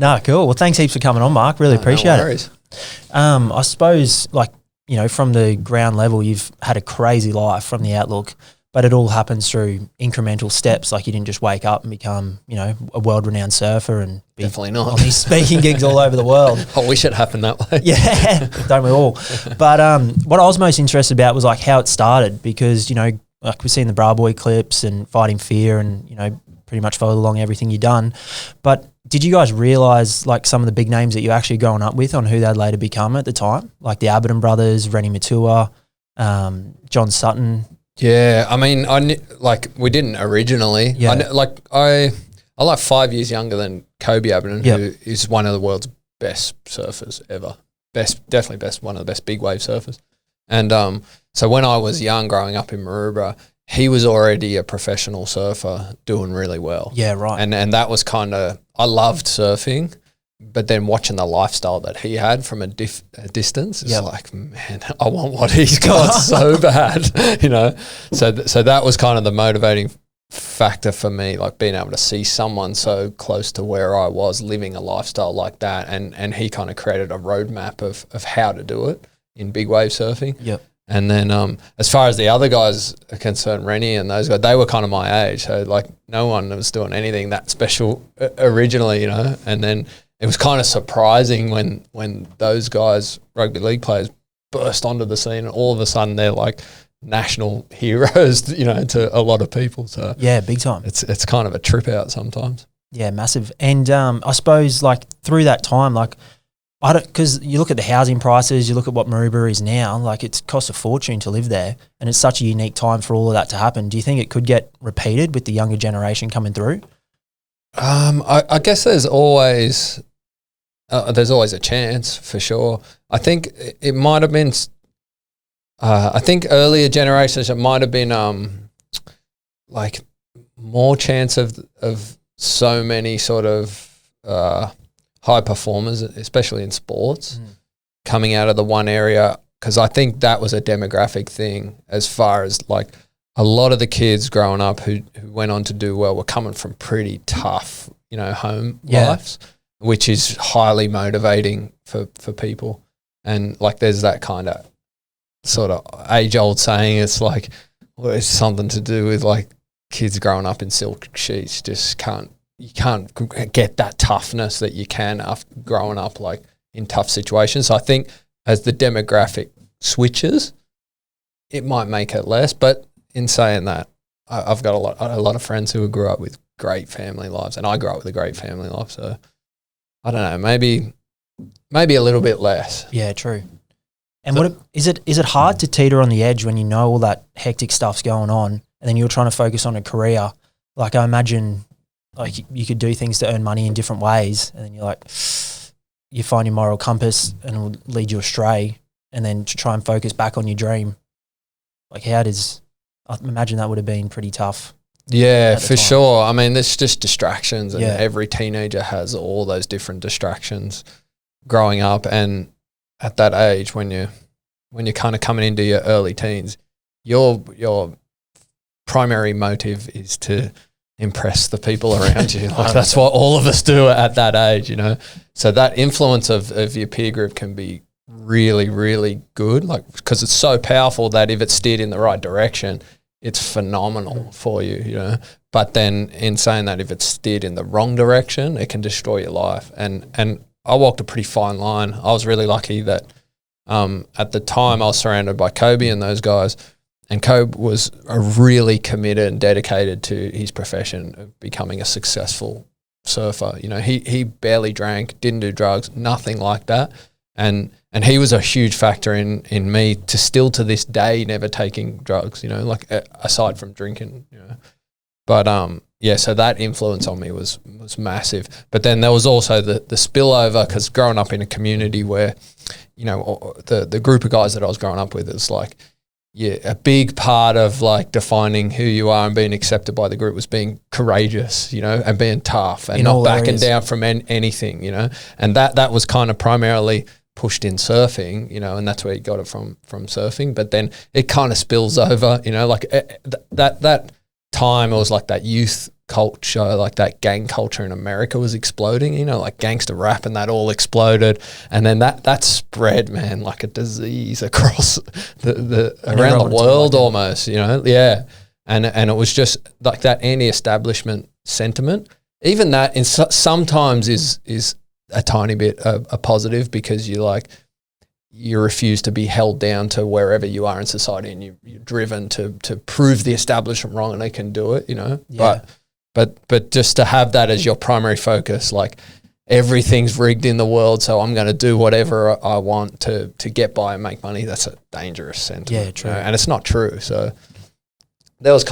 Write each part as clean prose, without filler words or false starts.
No, cool. Well, thanks heaps for coming on, Mark. Really appreciate it. I suppose, like, you know, from the ground level, you've had a crazy life from the outlook, but it all happens through incremental steps. Like, you didn't just wake up and become, you know, a world-renowned surfer and be Definitely not on these speaking gigs all over the world. I wish it happened that way. Yeah, don't we all? But what I was most interested about was like how it started, because, you know, like we've seen the Bra Boy clips and Fighting Fear and, you know, pretty much followed along everything you've done. But did you guys realise like some of the big names that you actually growing up with on who they'd later become at the time? Like the Abbott brothers, Rennie Matua, John Sutton. Yeah, I mean, we didn't originally. Yeah. I'm like 5 years younger than Kobe Abbott, who is one of the world's best surfers ever. One of the best big wave surfers. And so when I was young, growing up in Maroubra, he was already a professional surfer doing really well. Yeah, right. And that was kind of, I loved surfing, but then watching the lifestyle that he had from a distance, it's like, man, I want what he's got so bad, you know. So that was kind of the motivating factor for me, like being able to see someone so close to where I was living a lifestyle like that, and he kind of created a roadmap of how to do it in big wave surfing. Yep. And then as far as the other guys are concerned, Rennie and those guys, they were kind of my age. So, like, no one was doing anything that special originally, you know. And then it was kind of surprising when those guys, rugby league players, burst onto the scene, and all of a sudden they're like national heroes, you know, to a lot of people. So yeah, big time. It's kind of a trip out sometimes. Yeah, massive. And I suppose like through that time, like, because you look at the housing prices, you look at what Maroubra is now, like it costs a fortune to live there, and it's such a unique time for all of that to happen. Do you think it could get repeated with the younger generation coming through? I guess there's always a chance for sure. I think it might have been. I think earlier generations it might have been like more chance of so many sort of high performers, especially in sports, coming out of the one area, because I think that was a demographic thing as far as like a lot of the kids growing up who went on to do well were coming from pretty tough, you know, home lives, which is highly motivating for people. And like there's that kind of sort of age-old saying, it's like, well, it's something to do with like kids growing up in silk sheets you can't get that toughness that you can after growing up like in tough situations. So I think as the demographic switches, it might make it less. But in saying that, I've got a lot of friends who grew up with great family lives, and I grew up with a great family life. So I don't know, maybe a little bit less. Yeah, true. And is it hard to teeter on the edge when you know all that hectic stuff's going on, and then you're trying to focus on a career? Like I imagine, like you could do things to earn money in different ways, and then you're like, you find your moral compass and it will lead you astray, and then to try and focus back on your dream. Like I imagine that would have been pretty tough. Yeah, for sure. I mean, there's just distractions, and every teenager has all those different distractions growing up. And at that age, when you're kind of coming into your early teens, your primary motive is to impress the people around you. Like that's what all of us do at that age, you know. So that influence of your peer group can be really, really good, like because it's so powerful that if it's steered in the right direction, it's phenomenal for you, you know. But then in saying that, if it's steered in the wrong direction, it can destroy your life. And I walked a pretty fine line. I was really lucky that at the time I was surrounded by Kobe and those guys. And Kobe was really committed and dedicated to his profession of becoming a successful surfer. You know, he barely drank, didn't do drugs, nothing like that. And he was a huge factor in me to this day never taking drugs, you know, like aside from drinking, you know. But so that influence on me was massive. But then there was also the spillover, because growing up in a community where, you know, the group of guys that I was growing up with, is like, a big part of like defining who you are and being accepted by the group was being courageous, you know, and being tough and not backing down from anything, you know. And that was kind of primarily pushed in surfing, you know, and that's where you got it from surfing. But then it kind of spills over, you know, like that time it was like that youth culture, like that gang culture in America was exploding, you know, like gangster rap, and that all exploded. And then that spread, man, like a disease across the around the world almost, you know? Yeah. And it was just like that anti-establishment sentiment. Even that sometimes is a tiny bit a positive, because you refuse to be held down to wherever you are in society, and you're driven to prove the establishment wrong, and they can do it, you know. Yeah. But just to have that as your primary focus, like everything's rigged in the world, so I'm going to do whatever I want to get by and make money. That's a dangerous sentiment. Yeah, true. You know? And it's not true. So there was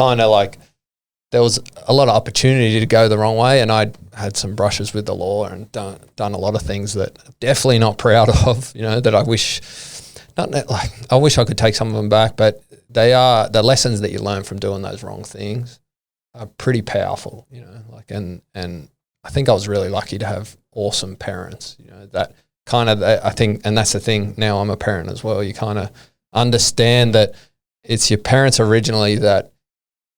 there was a lot of opportunity to go the wrong way, and I had some brushes with the law and done a lot of things that I'm definitely not proud of, you know, that I wish I could take some of them back, but they are the lessons that you learn from doing those wrong things are pretty powerful, you know, like, and I think I was really lucky to have awesome parents, you know, that kind of, I think, and that's the thing, now I'm a parent as well, you kind of understand that it's your parents originally that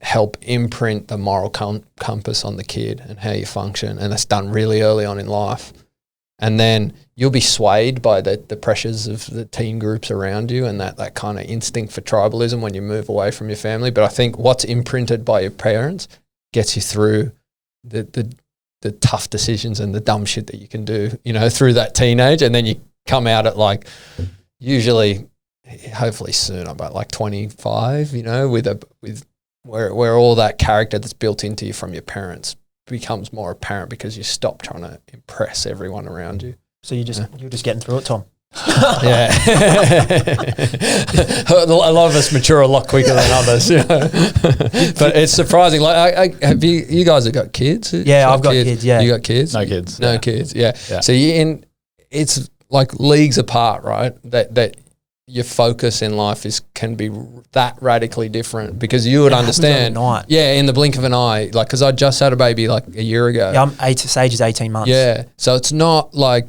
help imprint the moral compass on the kid and how you function, and that's done really early on in life. And then you'll be swayed by the pressures of the teen groups around you and that kind of instinct for tribalism when you move away from your family. But I think what's imprinted by your parents gets you through the tough decisions and the dumb shit that you can do, you know, through that teenage, and then you come out at like usually, hopefully sooner, but like 25, you know, with where all that character that's built into you from your parents becomes more apparent, because you stop trying to impress everyone around you. So you're just getting through it, Tom. Yeah. A lot of us mature a lot quicker than others, you know? But it's surprising. Like, have you guys have got kids? Yeah, I've got kids. Yeah, you got kids? No kids. No kids. Yeah. So it's like leagues apart, right? That your focus in life can be that radically different, because you would understand. Yeah, in the blink of an eye. Like, because I just had a baby like a year ago. Yeah, Sage is 18 months. Yeah, so it's not like,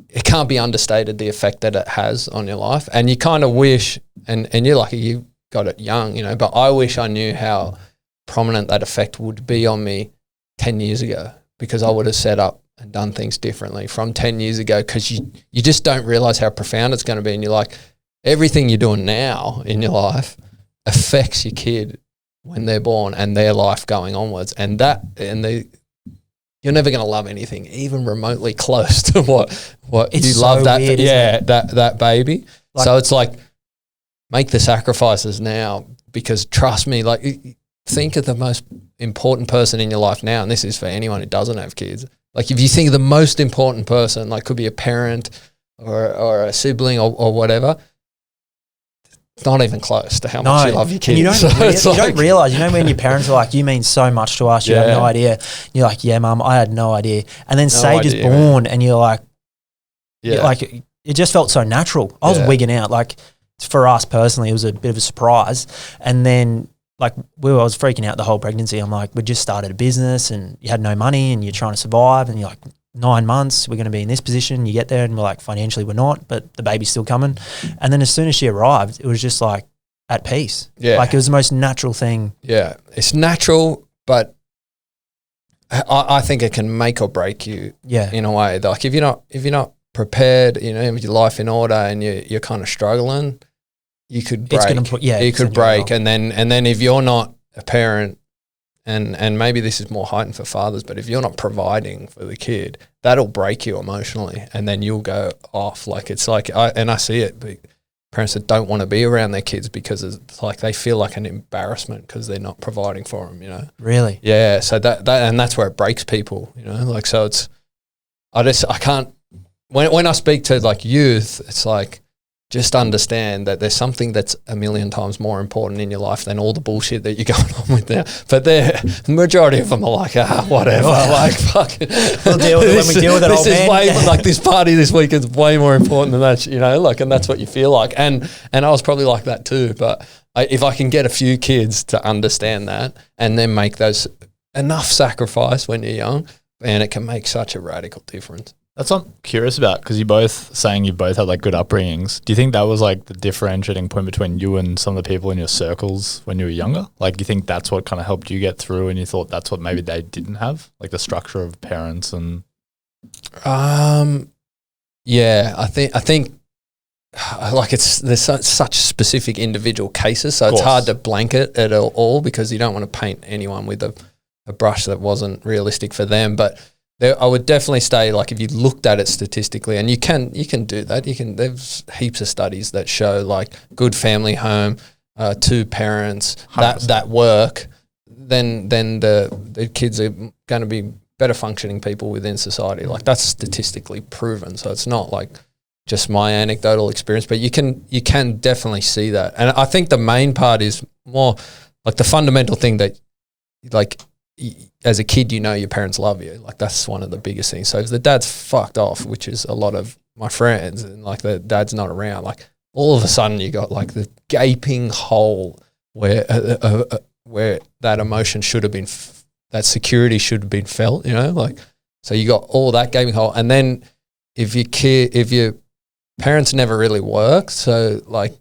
it can't be understated the effect that it has on your life. And you kind of wish, and you're lucky you got it young, you know, but I wish I knew how prominent that effect would be on me 10 years ago, because I would have set up and done things differently from 10 years ago, because you just don't realize how profound it's going to be. And you're like, everything you're doing now in your life affects your kid when they're born and their life going onwards. And you're never going to love anything even remotely close to what you so love that. Weird, that baby. Like, so it's like, make the sacrifices now, because trust me, like, think of the most important person in your life now. And this is for anyone who doesn't have kids. Like, if you think of the most important person, like could be a parent or a sibling or whatever, it's not even close to how much you love your kids. And you don't realize, you know, when your parents are like, you mean so much to us, you have no idea. You're like, yeah, Mum, I had no idea. And then Sage is born, and you're like, like it just felt so natural. I was wigging out. Like, for us personally, it was a bit of a surprise. And then, like, I was freaking out the whole pregnancy. I'm like, we just started a business and you had no money and you're trying to survive, and you're like, 9 months, we're going to be in this position. You get there and we're like, financially we're not, but the baby's still coming. And then as soon as she arrived, it was just like at peace. Yeah. Like, it was the most natural thing. Yeah. It's natural, but I think it can make or break you in a way. Like, if you're not prepared, you know, with your life in order, and you're kind of struggling, you could break. You could break. And then if you're not a parent, and maybe this is more heightened for fathers, but if you're not providing for the kid, that'll break you emotionally, and then you'll go off. Like, it's like, I see it, but parents that don't want to be around their kids because it's like they feel like an embarrassment because they're not providing for them, you know? Really? Yeah. So and that's where it breaks people, you know? Like, so I can't, when I speak to like youth, it's like, just understand that there's something that's a million times more important in your life than all the bullshit that you're going on with now. But the majority of them are like, whatever. Like, fuck it. We'll deal with it when we deal with it, old man. Way, like, this party this week is way more important than that, you know, like, and that's what you feel like. And I was probably like that too. But if I can get a few kids to understand that and then make those enough sacrifice when you're young, man, it can make such a radical difference. That's what I'm curious about, because you both saying you both had like good upbringings. Do you think that was like the differentiating point between you and some of the people in your circles when you were younger? Like, do you think that's what kind of helped you get through, and you thought that's what maybe they didn't have, like the structure of parents and? Yeah, I think like there's such specific individual cases, so it's hard to blanket it all because you don't want to paint anyone with a brush that wasn't realistic for them, but. I would definitely say, like, if you looked at it statistically, and you can do that. There's heaps of studies that show like good family home, 2 parents 100%. that work, then the kids are going to be better functioning people within society. Like, that's statistically proven. So it's not like just my anecdotal experience, but you can definitely see that. And I think the main part is more like the fundamental thing that, like, as a kid, you know your parents love you. Like, that's one of the biggest things. So if the dad's fucked off, which is a lot of my friends, and like the dad's not around, like all of a sudden you got like the gaping hole where that emotion should have been, that security should have been felt, you know, like, so you got all that gaping hole. And then if your parents never really work, so like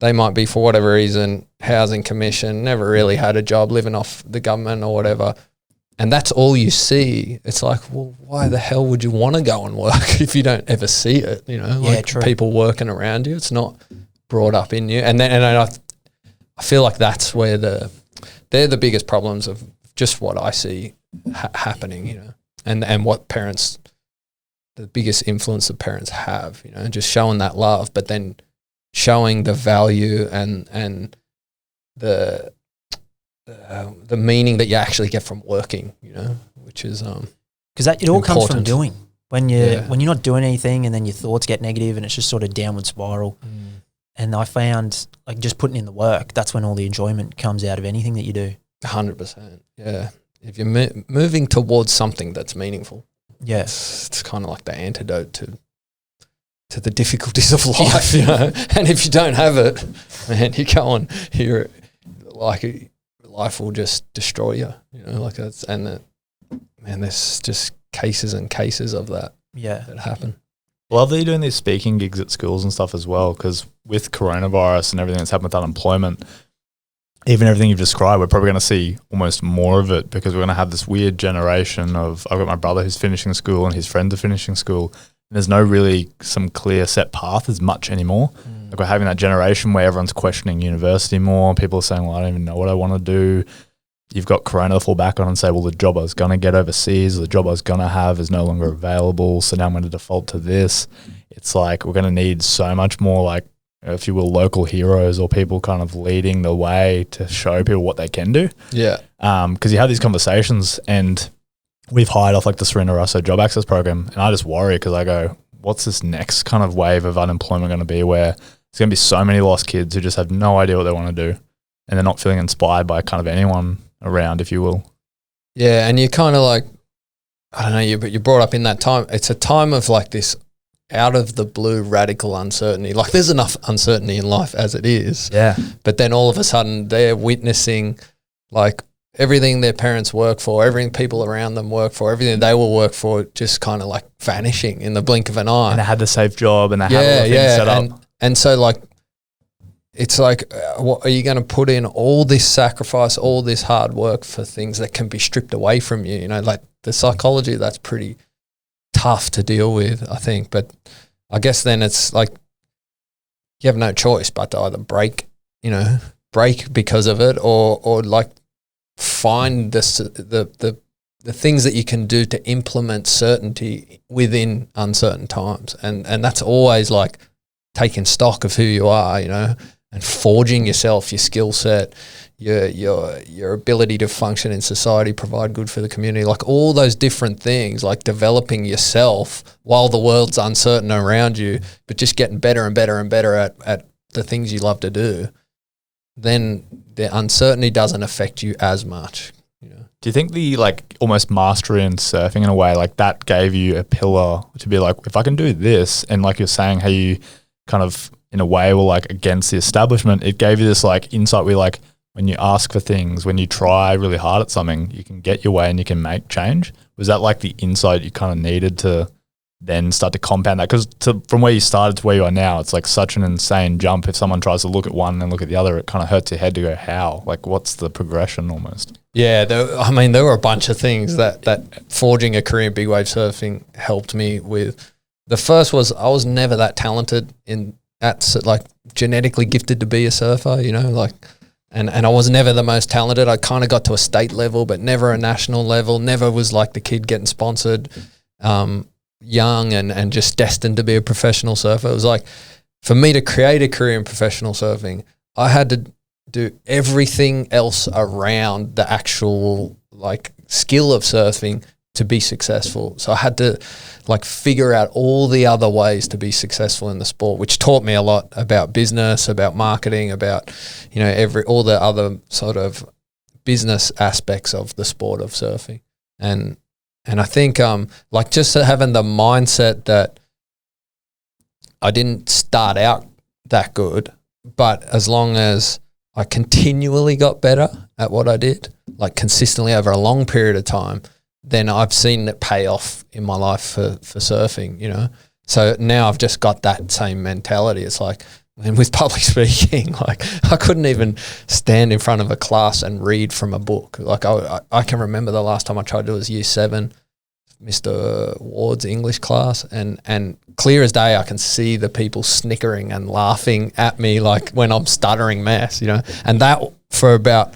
they might be, for whatever reason, housing commission, never really had a job, living off the government or whatever, and that's all you see. It's like, well, why the hell would you want to go and work if you don't ever see it? You know, like people working around you. It's not brought up in you. And I feel like that's where they're the biggest problems of just what I see happening. You know, and what parents, the biggest influence that parents have. You know, just showing that love, but then showing the value and the meaning that you actually get from working, you know, which is because that it all comes from doing. When you're not doing anything, and then your thoughts get negative, and it's just sort of downward spiral. And I found, like, just putting in the work, that's when all the enjoyment comes out of anything that you do. 100%. Yeah, if you're moving towards something that's meaningful, it's kind of like the antidote to the difficulties of life, you know. And if you don't have it, man, you go on, you're like, life will just destroy you, you know. Like, man, there's just cases and cases of that that happen. Love that you're doing these speaking gigs at schools and stuff as well, because with coronavirus and everything that's happened with unemployment, even everything you've described, we're probably going to see almost more of it, because we're going to have this weird generation of, I've got my brother who's finishing school and his friends are finishing school. There's no really some clear set path as much anymore. Like, we're having that generation where everyone's questioning university more. People are saying, well, I don't even know what I want to do. You've got Corona to fall back on and say, well, the job I was going to get overseas, the job I was going to have is no longer available, so now I'm going to default to this. It's like we're going to need so much more, like, if you will, local heroes or people kind of leading the way to show people what they can do. Yeah. Because you have these conversations, and we've hired off like the Serena Russo job access program, and I just worry because I go, what's this next kind of wave of unemployment going to be, where there's going to be so many lost kids who just have no idea what they want to do, and they're not feeling inspired by kind of anyone around, if you will. Yeah, and you're kind of like, I don't know, but you're brought up in that time. It's a time of like this out of the blue radical uncertainty. Like, there's enough uncertainty in life as it is. Yeah. But then all of a sudden they're witnessing like everything their parents work for, everything people around them work for, everything they will work for, just kind of like vanishing in the blink of an eye. And they had the safe job, and they had all the things set up. And so like, it's like, what are you going to put in all this sacrifice, all this hard work for things that can be stripped away from you? You know, like the psychology, that's pretty tough to deal with, I think. But I guess then it's like you have no choice but to either break because of it, or like find the things that you can do to implement certainty within uncertain times. And that's always like taking stock of who you are, you know, and forging yourself, your skill set, your ability to function in society, provide good for the community, like all those different things, like developing yourself while the world's uncertain around you, but just getting better and better and better at the things you love to do. Then the uncertainty doesn't affect you as much. You know? Do you think the like almost mastery in surfing in a way, like that gave you a pillar to be like, if I can do this, and like you're saying, how you kind of in a way were like against the establishment, it gave you this like insight where like when you ask for things, when you try really hard at something, you can get your way and you can make change. Was that like the insight you kind of needed to then start to compound that? Because from where you started to where you are now, it's like such an insane jump. If someone tries to look at one and then look at the other, it kind of hurts your head to go, how? Like, what's the progression almost? Yeah, there were a bunch of things that forging a career in big wave surfing helped me with. The first was I was never that talented like genetically gifted to be a surfer, you know, like, and I was never the most talented. I kind of got to a state level, but never a national level. Never was like the kid getting sponsored, young and just destined to be a professional surfer. It was like, for me to create a career in professional surfing, I had to do everything else around the actual like skill of surfing to be successful. So I had to like figure out all the other ways to be successful in the sport, which taught me a lot about business, about marketing, about, you know, all the other sort of business aspects of the sport of surfing. And I think like just having the mindset that I didn't start out that good, but as long as I continually got better at what I did, like consistently over a long period of time, then I've seen it pay off in my life for surfing, you know. So now I've just got that same mentality. It's like, and with public speaking, like I couldn't even stand in front of a class and read from a book. Like I can remember the last time I tried to do it was year 7, Mr. Ward's English class, and clear as day I can see the people snickering and laughing at me like when I'm stuttering mess, you know. And that for about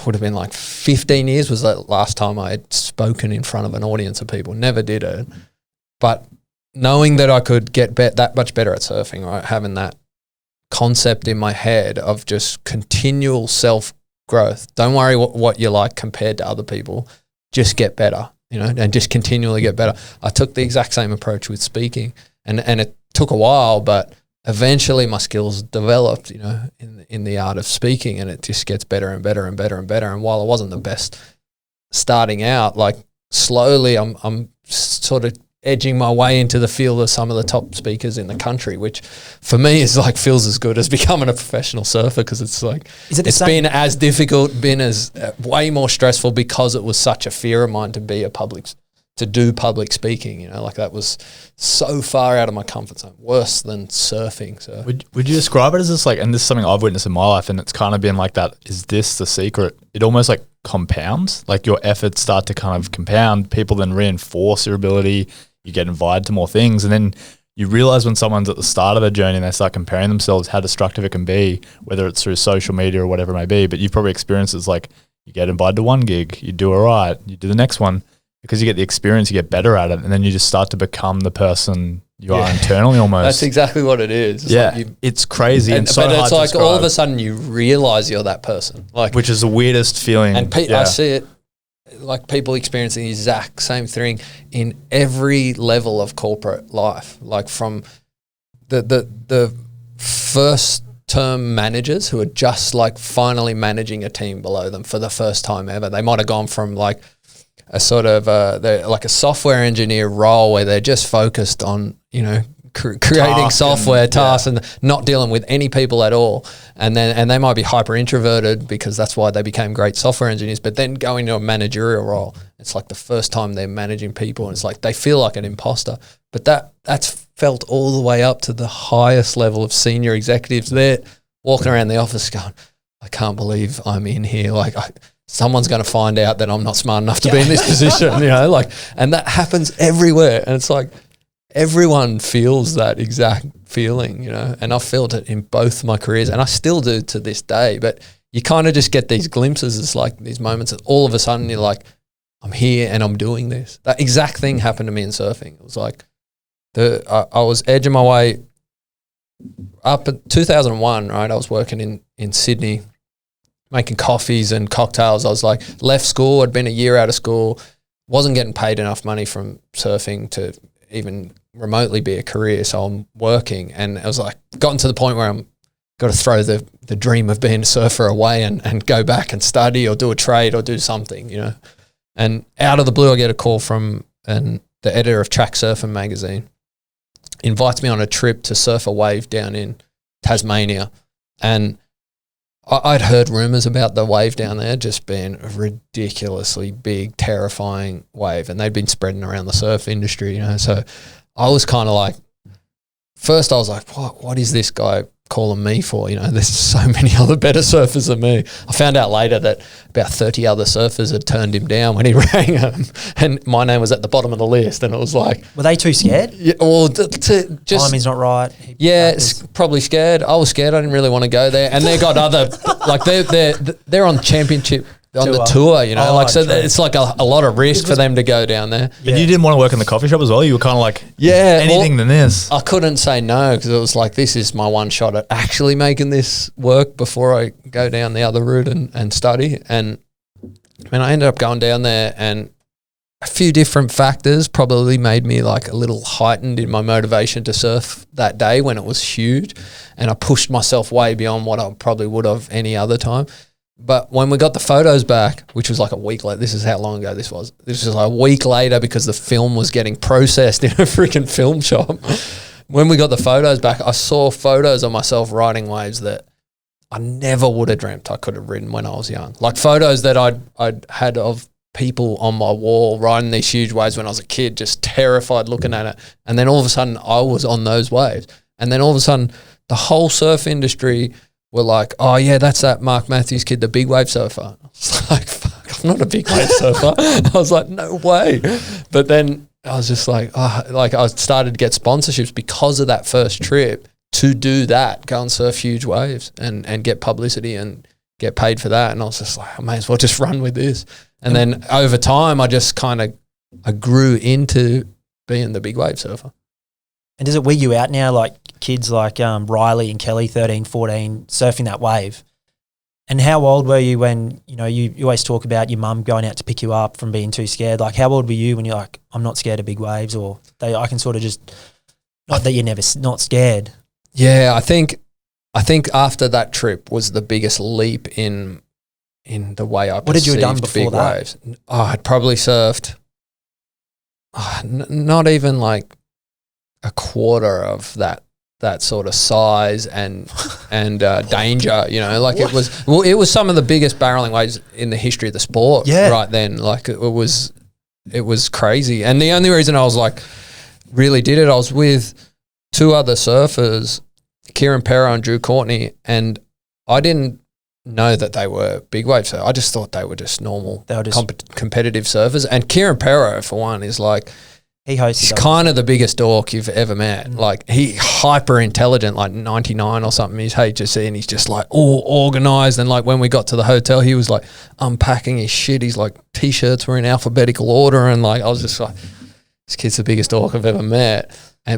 would have been like 15 years was the last time I had spoken in front of an audience of people. Never did it. But knowing that I could get that much better at surfing, right, having that concept in my head of just continual self-growth. Don't worry what you're like compared to other people. Just get better, you know, and just continually get better. I took the exact same approach with speaking, and it took a while, but eventually my skills developed, you know, in the art of speaking, and it just gets better and better and better and better. And while I wasn't the best starting out, like slowly I'm sort of edging my way into the field of some of the top speakers in the country, which for me is like feels as good as becoming a professional surfer, because it's like it's been as difficult, been as way more stressful, because it was such a fear of mine to do public speaking, you know, like that was so far out of my comfort zone, worse than surfing. So would you describe it as this, like, and this is something I've witnessed in my life, and it's kind of been like that, is this the secret? It almost like compounds, like your efforts start to kind of compound, people then reinforce your ability, you get invited to more things, and then you realize when someone's at the start of their journey and they start comparing themselves, how destructive it can be, whether it's through social media or whatever it may be. But you've probably experienced it's like you get invited to one gig, you do all right, you do the next one, because you get the experience, you get better at it, and then you just start to become the person you are internally almost. That's exactly what it is. It's like it's crazy and so hard to describe. But it's like all of a sudden you realize you're that person. Like, which is the weirdest feeling. And I see it, like people experiencing the exact same thing in every level of corporate life. Like from the first term managers who are just like finally managing a team below them for the first time ever. They might have gone from like a sort of they're like a software engineer role where they're just focused on, you know, creating software tasks and not dealing with any people at all, and they might be hyper introverted because that's why they became great software engineers, but then go into a managerial role, it's like the first time they're managing people, and it's like they feel like an imposter. But that's felt all the way up to the highest level of senior executives. They're walking around the office going, I can't believe I'm in here, like someone's going to find out that I'm not smart enough to be in this position, you know, like, and that happens everywhere. And it's like, everyone feels that exact feeling, you know, and I've felt it in both my careers, and I still do to this day, but you kind of just get these glimpses. It's like these moments that all of a sudden you're like, I'm here and I'm doing this. That exact thing happened to me in surfing. It was like I was edging my way up in 2001, right? I was working in Sydney, making coffees and cocktails. I was like, left school, I'd been a year out of school, wasn't getting paid enough money from surfing to even remotely be a career. So I'm working, and I was like, gotten to the point where I'm got to throw the dream of being a surfer away and go back and study or do a trade or do something, you know. And out of the blue, I get a call from the editor of Track Surfing magazine, invites me on a trip to surf a wave down in Tasmania. And I'd heard rumors about the wave down there just being a ridiculously big, terrifying wave, and they'd been spreading around the surf industry, So I was kind of like, first I was like, what is this guy calling me for? There's so many other better surfers than me. I found out later that about 30 other surfers had turned him down when he rang them, and my name was at the bottom of the list, and it was like... Were they too scared? Yeah, well, just... Timing's not right. Yeah, probably scared. I was scared. I didn't really want to go there. And they got other... like, they're on championship... on the tour, it's like a lot of risk for them to go down there. But you didn't want to work in the coffee shop as well? You were kind of like, anything than this. I couldn't say no because it was like, this is my one shot at actually making this work before I go down the other route and study. And I ended up going down there, and a few different factors probably made me like a little heightened in my motivation to surf that day when it was huge. And I pushed myself way beyond what I probably would have any other time. But when we got the photos back, which was like a week later, this is how long ago this was. This was like a week later because the film was getting processed in a freaking film shop. When we got the photos back, I saw photos of myself riding waves that I never would have dreamt I could have ridden when I was young. Like photos that I'd had of people on my wall riding these huge waves when I was a kid, just terrified looking at it. And then all of a sudden I was on those waves. And then all of a sudden the whole surf industry were like, oh yeah, that's that Mark Mathews kid, the big wave surfer. I was like, fuck, I'm not a big wave surfer. I was like, no way. But then I was just like, I started to get sponsorships because of that first trip to do that, go and surf huge waves and get publicity and get paid for that. And I was just like, I may as well just run with this. And then over time, I just I grew into being the big wave surfer. And does it wear you out now, like kids like Riley and Kelly, 13, 14, surfing that wave? And how old were you when, you always talk about your mum going out to pick you up from being too scared. Like how old were you when you're like, I'm not scared of big waves, or I can sort of just, not that you're not scared. Yeah, I think after that trip was the biggest leap in the way I perceived what did you have done before big that? Waves. I'd probably surfed not even like a quarter of that sort of size and danger, it was some of the biggest barreling waves in the history of the sport right then. Like it was crazy. And the only reason I was like really did it, I was with two other surfers, Kieran Perro and Drew Courtney, and I didn't know that they were big wave surfers. I just thought they were just normal competitive surfers. And Kieran Perro, for one, is like, he's kind of the biggest dork you've ever met. Like he hyper intelligent, like 99 or something. He's HSC and he's just like all organized. And like when we got to the hotel, he was like unpacking his shit. He's like, t-shirts were in alphabetical order. And like, I was just like, this kid's the biggest dork I've ever met.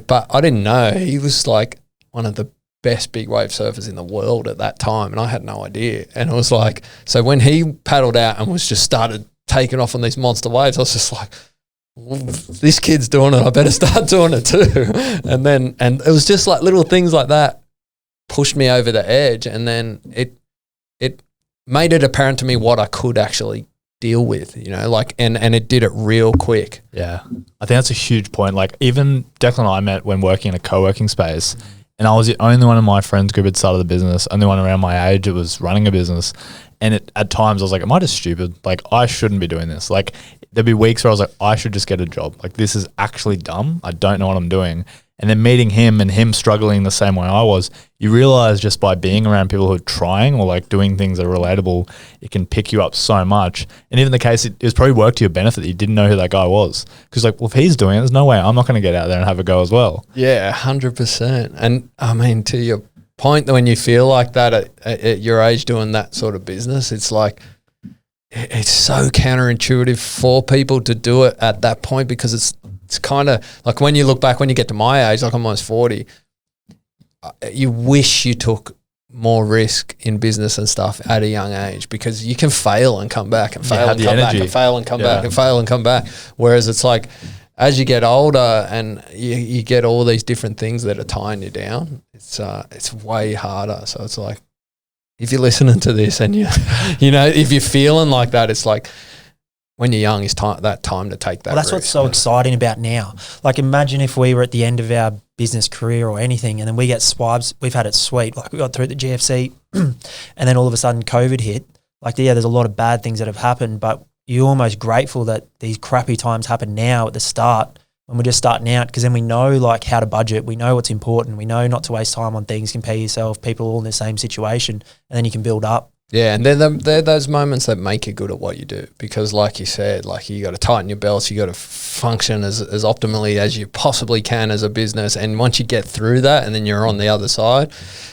But I didn't know he was like one of the best big wave surfers in the world at that time. And I had no idea. And it was like, so when he paddled out and was just started taking off on these monster waves, I was just like, this kid's doing it, I better start doing it too. And it was just like little things like that pushed me over the edge, and then it made it apparent to me what I could actually deal with, and it did it real quick. Yeah, I think that's a huge point. Like even Declan and I met when working in a co-working space, and I was the only one in my friends group that started a business, only one around my age that was running a business. And at times I was like, am I just stupid? Like I shouldn't be doing this. Like there'd be weeks where I was like, I should just get a job. Like this is actually dumb. I don't know what I'm doing. And then meeting him and him struggling the same way I was, you realize just by being around people who are trying or like doing things that are relatable, it can pick you up so much. And even the case, it was probably worked to your benefit that you didn't know who that guy was. Because like, well, if he's doing it, there's no way I'm not going to get out there and have a go as well. Yeah, 100%. And I mean, to your point, that when you feel like that at your age doing that sort of business, it's like, it's so counterintuitive for people to do it at that point, because it's kind of like when you look back, when you get to my age, like I'm almost 40, you wish you took more risk in business and stuff at a young age, because you can fail and come back and fail and come back and fail and come back and fail and come back. Whereas it's like, as you get older and you get all these different things that are tying you down, it's way harder. So it's like, if you're listening to this and if you're feeling like that, it's like when you're young, it's that time to take that. Well, that's risk. what's so exciting about now. Like imagine if we were at the end of our business, career, or anything, and then we get swipes. We've had it sweet. Like we got through the GFC, and then all of a sudden COVID hit. Like, yeah, there's a lot of bad things that have happened, but you're almost grateful that these crappy times happen now at the start when we're just starting out, because then we know like how to budget. We know what's important. We know not to waste time on things, compare yourself, people all in the same situation, and then you can build up. Yeah, and they're those moments that make you good at what you do, because like you said, like you got to tighten your belts, you got to function as optimally as you possibly can as a business, and once you get through that and then you're on the other side,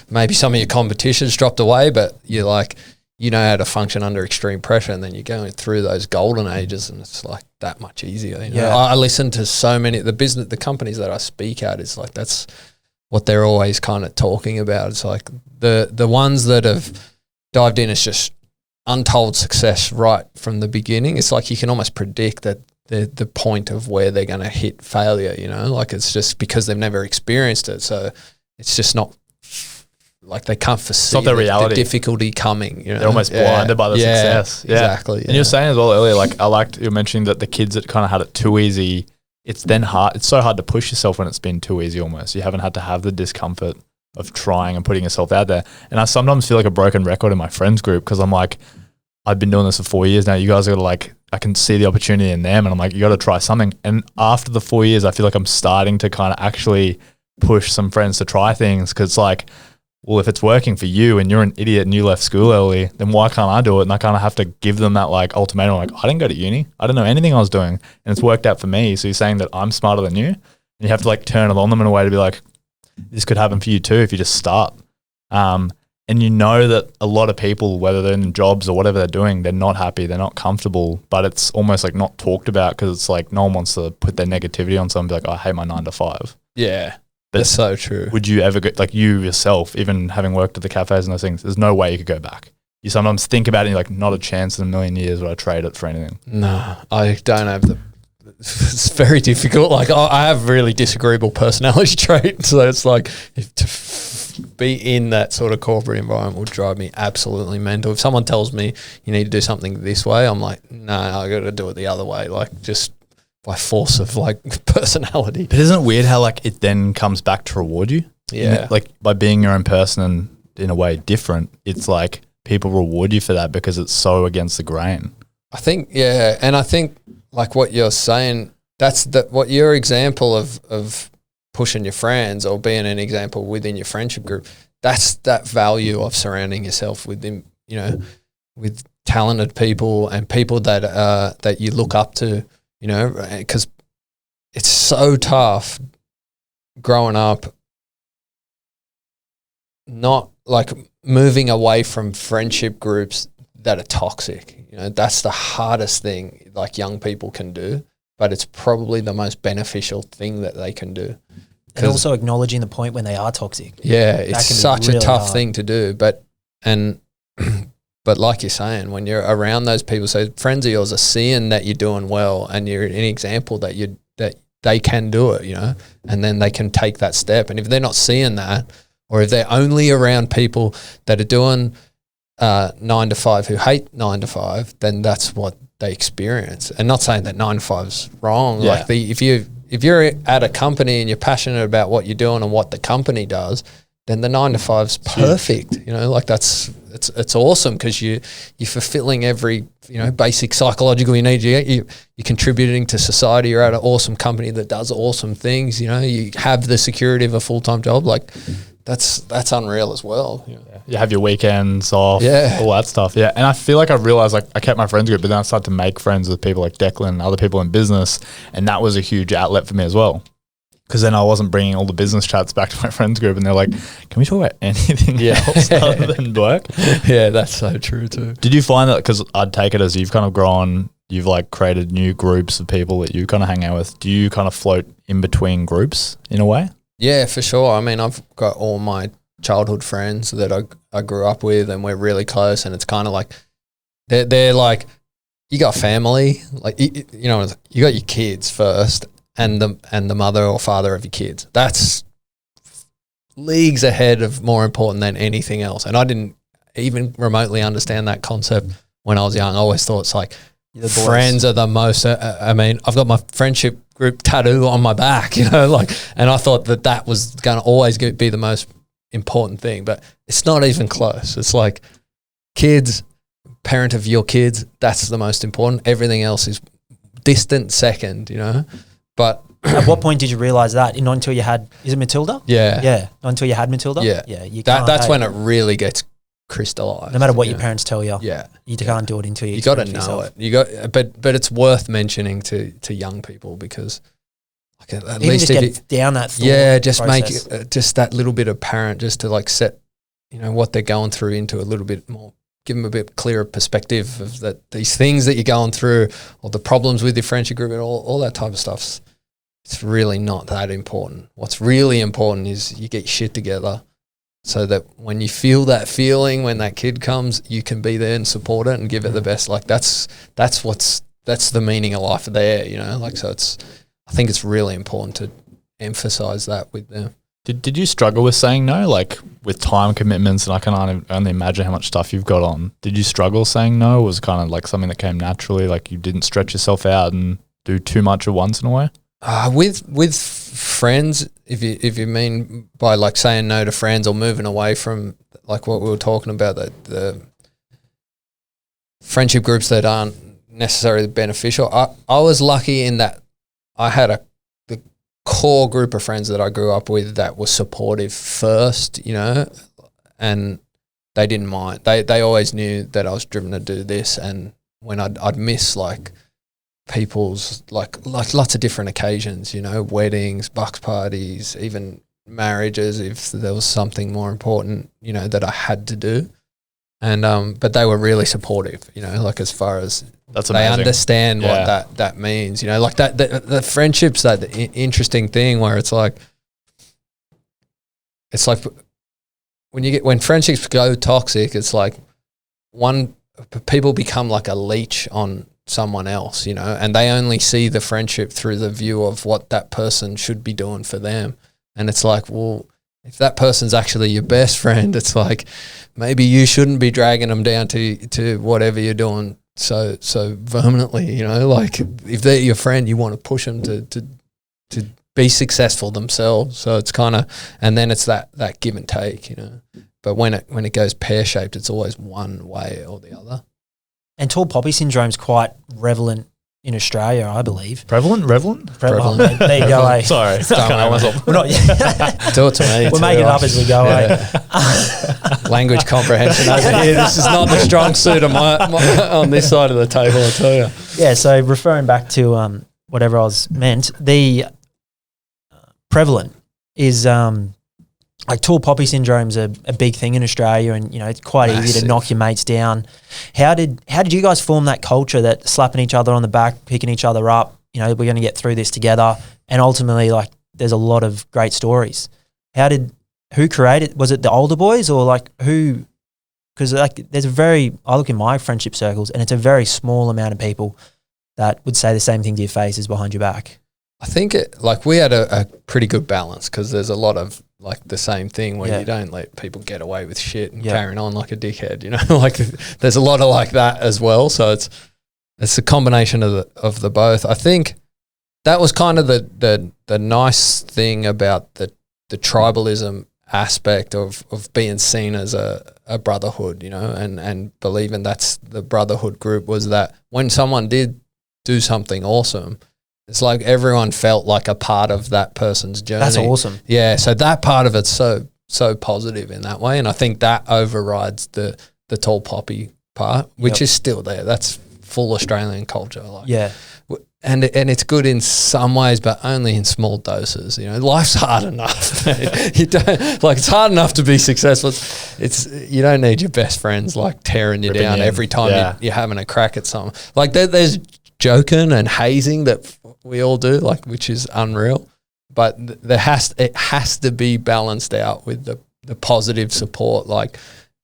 maybe some of your competition's dropped away, but you're like, you know how to function under extreme pressure, and then you're going through those golden ages and it's like that much easier. You know? Yeah. I listen to so many, the companies that I speak at, is like that's what they're always kind of talking about. It's like the ones that have dived in, it's just untold success right from the beginning. It's like you can almost predict that the point of where they're going to hit failure, you know, like it's just because they've never experienced it. So it's just not like they can't foresee the difficulty coming. You know? They're almost blinded by the success. Yeah, exactly. And you're saying as well earlier, like I liked you mentioning that the kids that kind of had it too easy, it's then hard. It's so hard to push yourself when it's been too easy almost. You haven't had to have the discomfort of trying and putting yourself out there. And I sometimes feel like a broken record in my friends group, because I'm like, I've been doing this for 4 years now. You guys are like, I can see the opportunity in them, and I'm like, you got to try something. And after the 4 years, I feel like I'm starting to kind of actually push some friends to try things, because it's like, well, if it's working for you and you're an idiot and you left school early, then why can't I do it? And I kind of have to give them that like ultimatum, like, I didn't go to uni. I didn't know anything I was doing, and it's worked out for me. So you're saying that I'm smarter than you? And you have to like turn it on them in a way to be like, this could happen for you too if you just start. And you know that a lot of people, whether they're in jobs or whatever they're doing, they're not happy, they're not comfortable, but it's almost like not talked about, because it's like no one wants to put their negativity on someone and be like, oh, I hate my 9 to 5. Yeah, but that's so true. Would you ever go, like you yourself, even having worked at the cafes and those things, there's no way you could go back. You sometimes think about it and you're like, not a chance in a million years would I trade it for anything. No, I don't have it's very difficult. Like I have really disagreeable personality trait, so it's like to be in that sort of corporate environment would drive me absolutely mental. If someone tells me you need to do something this way, I'm like, no, I got to do it the other way. Like just by force of like personality. But isn't it weird how like it then comes back to reward you? Yeah, like by being your own person and in a way different, it's like people reward you for that because it's so against the grain. I think, yeah, and I think like what you're saying, that's what your example of pushing your friends or being an example within your friendship group, that's that value of surrounding yourself with them, you know, with talented people and people that that you look up to, you know, because it's so tough growing up, not like moving away from friendship groups that are toxic. You know, that's the hardest thing like young people can do, but it's probably the most beneficial thing that they can do. And also acknowledging the point when they are toxic. Yeah, it's such really a tough hard thing to do, but like you're saying, when you're around those people, so friends of yours are seeing that you're doing well and you're an example that they can do it, you know, and then they can take that step. And if they're not seeing that, or if they're only around people that are doing 9 to 5 who hate 9 to 5, then that's what they experience. And not saying that 9 to 5 is wrong. Yeah. Like if you're at a company and you're passionate about what you're doing and what the company does, then the 9 to 5's perfect. You know, like it's awesome because you're fulfilling every, you know, basic psychological need. You're contributing to society. You're at an awesome company that does awesome things. You know, you have the security of a full-time job. Like that's unreal as well. You know? You have your weekends off, all that stuff. Yeah. And I feel like I've realized like I kept my friends group, but then I started to make friends with people like Declan and other people in business. And that was a huge outlet for me as well. Because then I wasn't bringing all the business chats back to my friends group, and they're like, can we talk about anything else other than work? Yeah, that's so true too. Did you find that, because I'd take it as you've kind of grown, you've like created new groups of people that you kind of hang out with. Do you kind of float in between groups in a way? Yeah, for sure. I mean, I've got all my childhood friends that I grew up with, and we're really close, and it's kind of like they're like, you got family, like you know, you got your kids first, and the mother or father of your kids. That's leagues ahead of more important than anything else. And I didn't even remotely understand that concept when I was young. I always thought it's like friends are the most, I mean, I've got my friendship group tattoo on my back, you know, like, and I thought that was going to always be the most important thing, but it's not even close. It's like kids, parent of your kids, that's the most important. Everything else is distant second, you know, but at what point did you realize that? Not until you had, is it Matilda? Yeah. Not until you had Matilda? Yeah. You that's when it really gets crystallized. No matter what your parents tell you. Yeah. You can't do it until you got to know it. But it's worth mentioning to young people, because like at least just get down that thought just process. make just that little bit apparent, just to like set, you know, what they're going through into a little bit more, give them a bit clearer perspective of that these things that you're going through, or the problems with your friendship group and all that type of stuff. It's really not that important. What's really important is you get your shit together, so that when you feel that feeling, when that kid comes, you can be there and support it and give it the best. Like that's the meaning of life there, you know, like, so I think it's really important to emphasize that with them. Did you struggle with saying no, like with time commitments? And I can only imagine how much stuff you've got on. Did you struggle saying no? Or was it kind of like something that came naturally, like you didn't stretch yourself out and do too much at once in a way? With friends, if you mean by like saying no to friends or moving away from like what we were talking about, the friendship groups that aren't necessarily beneficial, I was lucky in that I had the core group of friends that I grew up with that were supportive first, you know, and they didn't mind. They always knew that I was driven to do this, and when I'd miss like people's like lots of different occasions, you know, weddings, bucks parties, even marriages, if there was something more important, you know, that I had to do. And but they were really supportive, you know, like as far as that's they amazing. understand what that means, you know, like that the friendships, that interesting thing where it's like when friendships go toxic, it's like people become like a leech on someone else, you know, and they only see the friendship through the view of what that person should be doing for them. And it's like, well, if that person's actually your best friend, it's like maybe you shouldn't be dragging them down to whatever you're doing so vehemently, you know, like if they're your friend, you want to push them to be successful themselves. So it's kind of, and then it's that give and take, you know, but when it goes pear-shaped, it's always one way or the other. And tall poppy syndrome's quite prevalent in Australia, I believe. Prevalent? There you go. Eh? Sorry. We're not. Do it to me. We're making it up as we go. Language comprehension over here. This is not the strong suit of on this side of the table, I'll tell you. Yeah, so referring back to whatever I was meant, the prevalent is like tall poppy syndrome's a big thing in Australia, and you know it's quite easy to knock your mates down. How did you guys form that culture, that slapping each other on the back, picking each other up? You know, we're going to get through this together, and ultimately, like, there's a lot of great stories. Who created? Was it the older boys or like who? Because like I look in my friendship circles, and it's a very small amount of people that would say the same thing to your face as behind your back. I think we had a pretty good balance, because there's a lot of like the same thing where you don't let people get away with shit and carrying on like a dickhead, you know, like there's a lot of like that as well. So it's a combination of the both. I think that was kind of the nice thing about the tribalism aspect of being seen as a brotherhood, you know, and believing that's the brotherhood group, was that when someone did do something awesome, it's like everyone felt like a part of that person's journey. That's awesome. Yeah, so that part of it's so positive in that way, and I think that overrides the tall poppy part, which is still there. That's full Australian culture. Like, and it's good in some ways, but only in small doses. You know, life's hard enough. You don't like it's hard enough to be successful. It's you don't need your best friends like tearing you down every time you're having a crack at something. Like there's joking and hazing that we all do, like, which is unreal, but it has to be balanced out with the positive support, like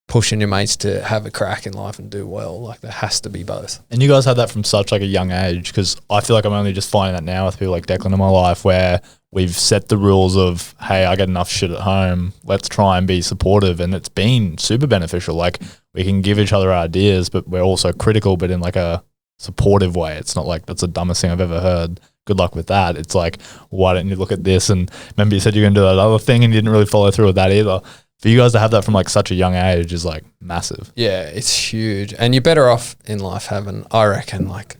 pushing your mates to have a crack in life and do well. Like there has to be both. And you guys had that from such like a young age, because I feel like I'm only just finding that now with people like Declan in my life, where we've set the rules of, hey, I get enough shit at home, let's try and be supportive, and it's been super beneficial. Like we can give each other ideas, but we're also critical, but in like a supportive way. It's not like that's the dumbest thing I've ever heard. Good luck with that. It's like, why don't you look at this? And remember you said you're going to do that other thing and you didn't really follow through with that either. For you guys to have that from like such a young age is like massive. Yeah, it's huge. And you're better off in life having, I reckon, like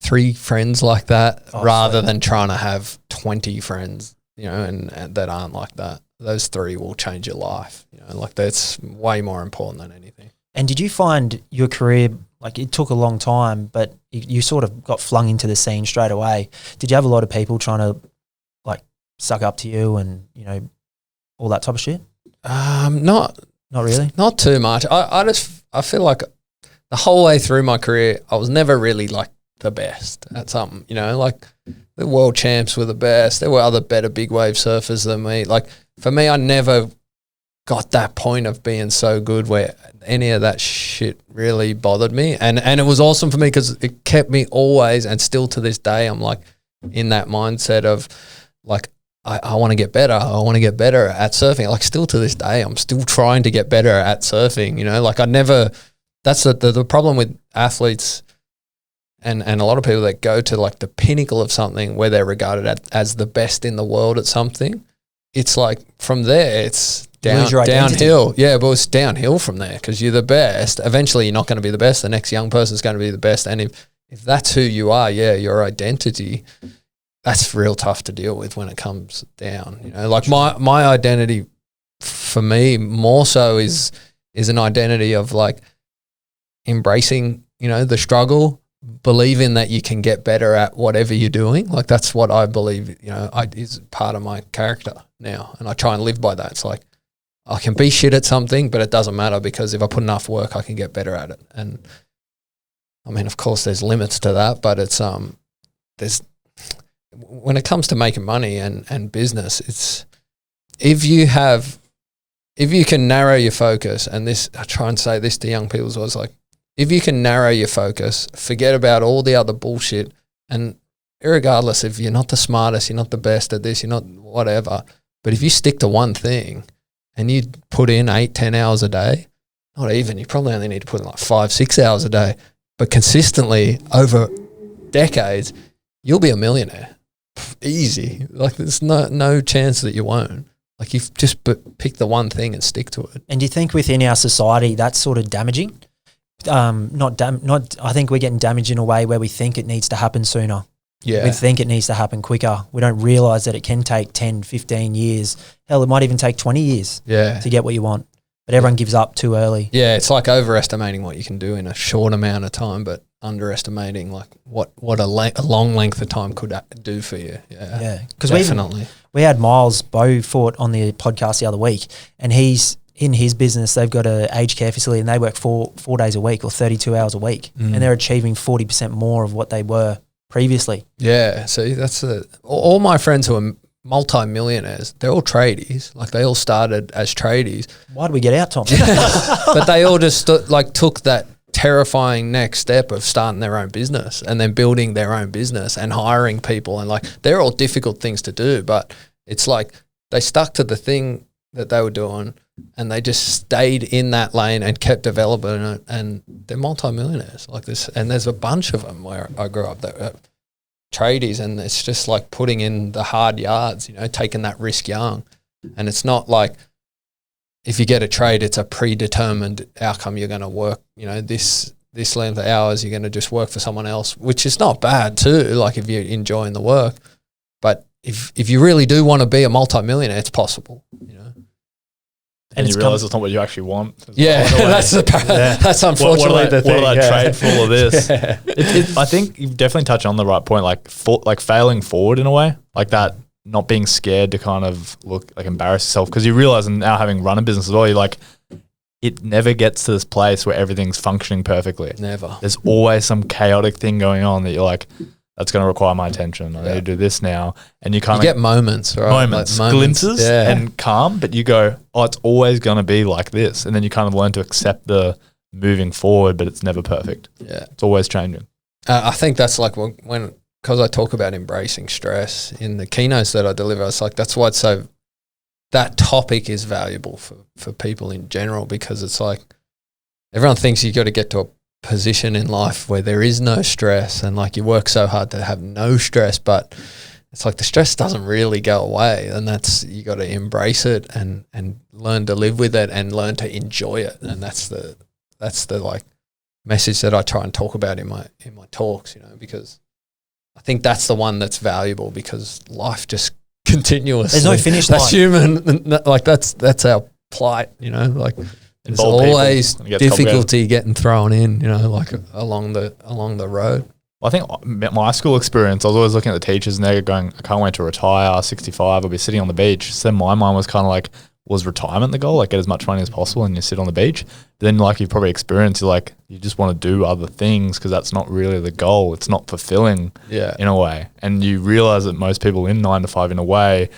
3 friends like that rather than trying to have 20 friends, you know, and that aren't like that. Those 3 will change your life. You know, like that's way more important than anything. And did you find your career, like it took a long time, but you sort of got flung into the scene straight away? Did you have a lot of people trying to like suck up to you and, you know, all that type of shit? Not really. Not too much. I feel like the whole way through my career, I was never really like the best at something, you know, like the world champs were the best. There were other better big wave surfers than me. Like for me, I never got that point of being so good where any of that shit really bothered me. And it was awesome for me because it kept me always, and still to this day, I'm like in that mindset of like, I want to get better. I want to get better at surfing. Like still to this day, I'm still trying to get better at surfing, you know, like that's the problem with athletes and a lot of people that go to like the pinnacle of something where they're regarded as the best in the world at something. It's like from there, it's downhill. Yeah, but it's downhill from there because you're the best. Eventually, you're not going to be the best. The next young person's going to be the best. And if that's who you are, your identity, that's real tough to deal with when it comes down. You know, like my identity for me more so is an identity of like embracing, you know, the struggle, believing that you can get better at whatever you're doing. Like that's what I believe, you know, is part of my character now. And I try and live by that. It's like I can be shit at something, but it doesn't matter because if I put enough work, I can get better at it. And I mean, of course there's limits to that, but it's, when it comes to making money and business, it's if you can narrow your focus, and this, I try and say this to young people as well, it's like, if you can narrow your focus, forget about all the other bullshit, and irregardless if you're not the smartest, you're not the best at this, you're not whatever, but if you stick to one thing and you put in 8-10 hours a day, not even, you probably only need to put in like 5-6 hours a day, but consistently over decades, you'll be a millionaire. Easy. Like there's no chance that you won't. Like you just pick the one thing and stick to it. And do you think within our society that's sort of damaging? I think we're getting damaged in a way where we think it needs to happen sooner. Yeah. We think it needs to happen quicker. We don't realise that it can take 10, 15 years. Hell, it might even take 20 years to get what you want. But everyone gives up too early. Yeah, it's like overestimating what you can do in a short amount of time, but underestimating like what a long length of time could do for you. Yeah, because definitely. We had Miles Beaufort on the podcast the other week, and he's in his business. They've got a aged care facility, and they work 4 days a week or 32 hours a week, and they're achieving 40% more of what they were previously. Yeah, see, that's all my friends who are multi-millionaires, they're all tradies. Like they all started as tradies. Why did we get out, Tom? But they all just took that terrifying next step of starting their own business and then building their own business and hiring people, and like they're all difficult things to do, but it's like they stuck to the thing that they were doing and they just stayed in that lane and kept developing it, and they're multi-millionaires like this. And there's a bunch of them where I grew up that tradies, and it's just like putting in the hard yards, you know, taking that risk young. And it's not like if you get a trade, it's a predetermined outcome. You're going to work, you know, this length of hours, you're going to just work for someone else, which is not bad too, like if you're enjoying the work. But if you really do want to be a multi-millionaire, it's possible, you know. And you realise it's not what you actually want. Yeah, that's unfortunately the thing. What trade for all of this? I think you've definitely touched on the right point, like failing forward in a way, like that, not being scared to kind of look like embarrass yourself, because you realise, and now having run a business as well, you're like, it never gets to this place where everything's functioning perfectly. Never. There's always some chaotic thing going on that you're like, that's going to require my attention. I need to do this now. And you kind of get moments, right? Moments, glimpses and calm, but you go, oh, it's always going to be like this. And then you kind of learn to accept the moving forward, but it's never perfect. Yeah. It's always changing. I think that's like when because I talk about embracing stress in the keynotes that I deliver, it's like that's why it's so, that topic is valuable for people in general, because it's like everyone thinks you got to get to position in life where there is no stress, and like you work so hard to have no stress, but it's like the stress doesn't really go away, and that's, you got to embrace it and learn to live with it and learn to enjoy it. And that's the like message that I try and talk about in my talks, you know, because I think that's the one that's valuable, because life just continuous. There's no finish line. That's human. Like that's our plight, you know, like there's always difficulty getting thrown in, you know, like along the road. Well, I think my school experience, I was always looking at the teachers and they're going, I can't wait to retire, 65, I'll be sitting on the beach. So then my mind was kind of like, was retirement the goal? Like get as much money as possible and you sit on the beach. But then like you've probably experienced, you're like, you just want to do other things because that's not really the goal. It's not fulfilling in a way. And you realize that most people in 9 to 5 in a way,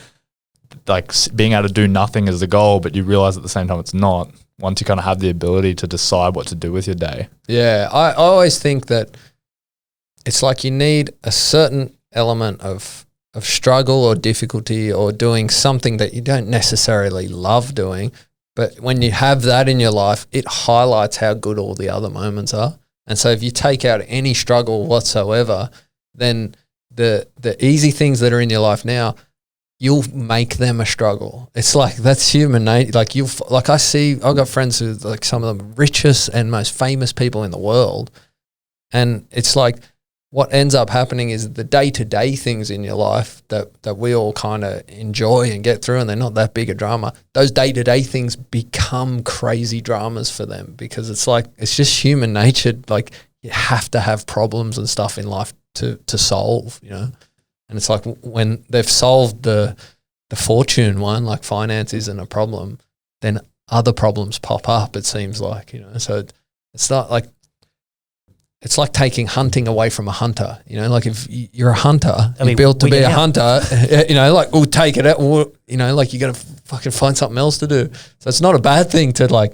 like being able to do nothing is the goal, but you realize at the same time it's not, once you kind of have the ability to decide what to do with your day. Yeah, I always think that it's like you need a certain element of struggle or difficulty or doing something that you don't necessarily love doing, but when you have that in your life, it highlights how good all the other moments are. And so if you take out any struggle whatsoever, then the easy things that are in your life now, you'll make them a struggle. It's like, that's human nature. Like I've got friends who like some of the richest and most famous people in the world, and it's like, what ends up happening is the day-to-day things in your life that we all kind of enjoy and get through, and they're not that big a drama. Those day-to-day things become crazy dramas for them, because it's like, it's just human nature. Like you have to have problems and stuff in life to solve, you know? And it's like when they've solved the fortune one, like finance isn't a problem, then other problems pop up, it seems like, you know? So it's not like, it's like taking hunting away from a hunter, you know, like if you're a hunter, you're built to be a hunter, you know, like we'll take it out, or, you know, like you're going to fucking find something else to do. So it's not a bad thing to like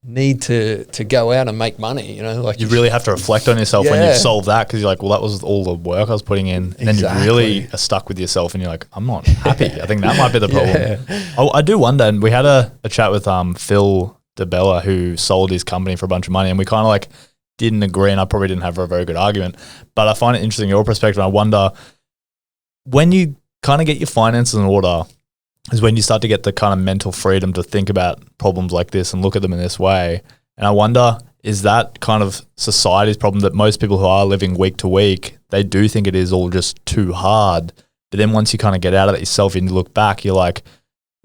need to go out and make money, you know, like you really have to reflect on yourself when you've solved that, because you're like, well, that was all the work I was putting in. And then you really are stuck with yourself and you're like, I'm not happy. I think that might be the problem. I do wonder, and we had a chat with Phil DeBella, who sold his company for a bunch of money, and we kind of like didn't agree, and I probably didn't have a very good argument, but I find it interesting, your perspective. I wonder, when you kind of get your finances in order is when you start to get the kind of mental freedom to think about problems like this and look at them in this way. And I wonder, is that kind of society's problem, that most people who are living week to week, they do think it is all just too hard. But then once you kind of get out of it yourself and you look back, you're like,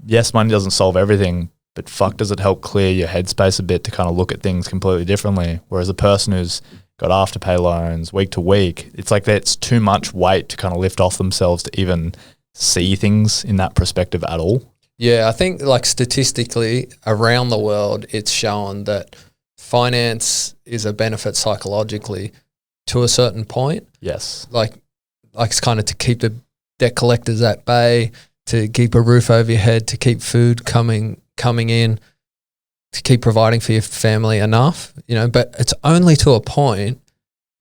yes, money doesn't solve everything, but fuck, does it help clear your headspace a bit to kind of look at things completely differently? Whereas a person who's got afterpay loans week to week, it's like that's too much weight to kind of lift off themselves to even see things in that perspective at all. Yeah, I think like statistically around the world, it's shown that finance is a benefit psychologically to a certain point. Yes. Like it's kind of to keep the debt collectors at bay, to keep a roof over your head, to keep food coming in, to keep providing for your family enough, you know, but it's only to a point,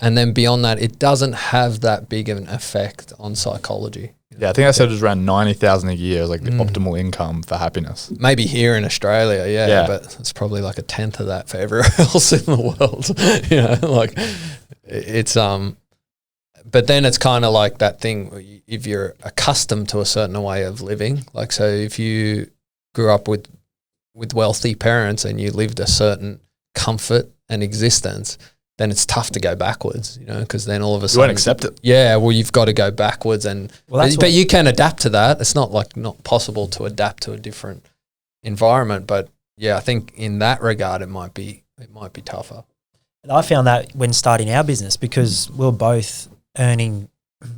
and then beyond that, it doesn't have that big of an effect on psychology. Yeah, I think I said it was around 90,000 a year, like the optimal income for happiness. Maybe here in Australia, yeah, but it's probably like a tenth of that for everywhere else in the world. You know, like it's but then it's kind of like that thing, if you're accustomed to a certain way of living, like so if you grew up with wealthy parents and you lived a certain comfort and existence, then it's tough to go backwards, you know, because then all of a sudden you won't accept it. Yeah, well, you've got to go backwards, and but you can adapt to that. It's not possible to adapt to a different environment, but yeah, I think in that regard, it might be tougher. And I found that when starting our business, because we were both earning,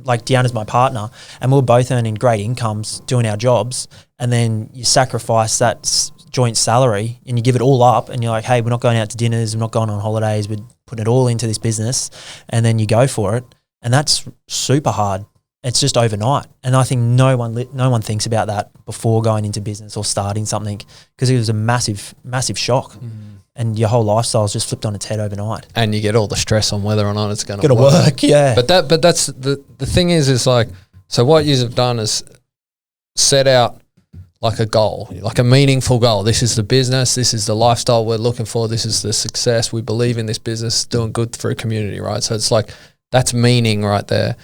like Deanna's my partner, and we were both earning great incomes doing our jobs, and then you sacrifice that joint salary and you give it all up, and you're like, hey, we're not going out to dinners, we're not going on holidays, we're putting it all into this business, and then you go for it, and that's super hard. It's just overnight, and I think no one thinks about that before going into business or starting something, because it was a massive shock. And your whole lifestyle's just flipped on its head overnight. And you get all the stress on whether or not it's going to work. Yeah. But that's the thing is like, so what you have done is set out like a goal, like a meaningful goal. This is the business. This is the lifestyle we're looking for. This is the success. We believe in this business, doing good for a community, right? So it's like, that's meaning right there.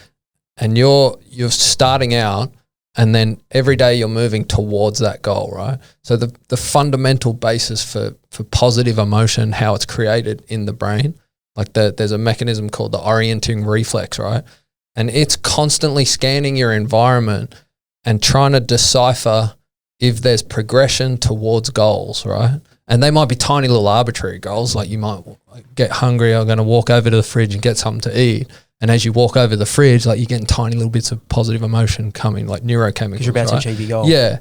And you're starting out, and then every day you're moving towards that goal, right? So the fundamental basis for positive emotion, how it's created in the brain, like there's a mechanism called the orienting reflex, right? And it's constantly scanning your environment and trying to decipher if there's progression towards goals, right? And they might be tiny little arbitrary goals, like you might get hungry, I'm going to walk over to the fridge and get something to eat. And as you walk over the fridge, like you're getting tiny little bits of positive emotion coming, like neurochemicals. Because you're about to achieve your goal. Yeah.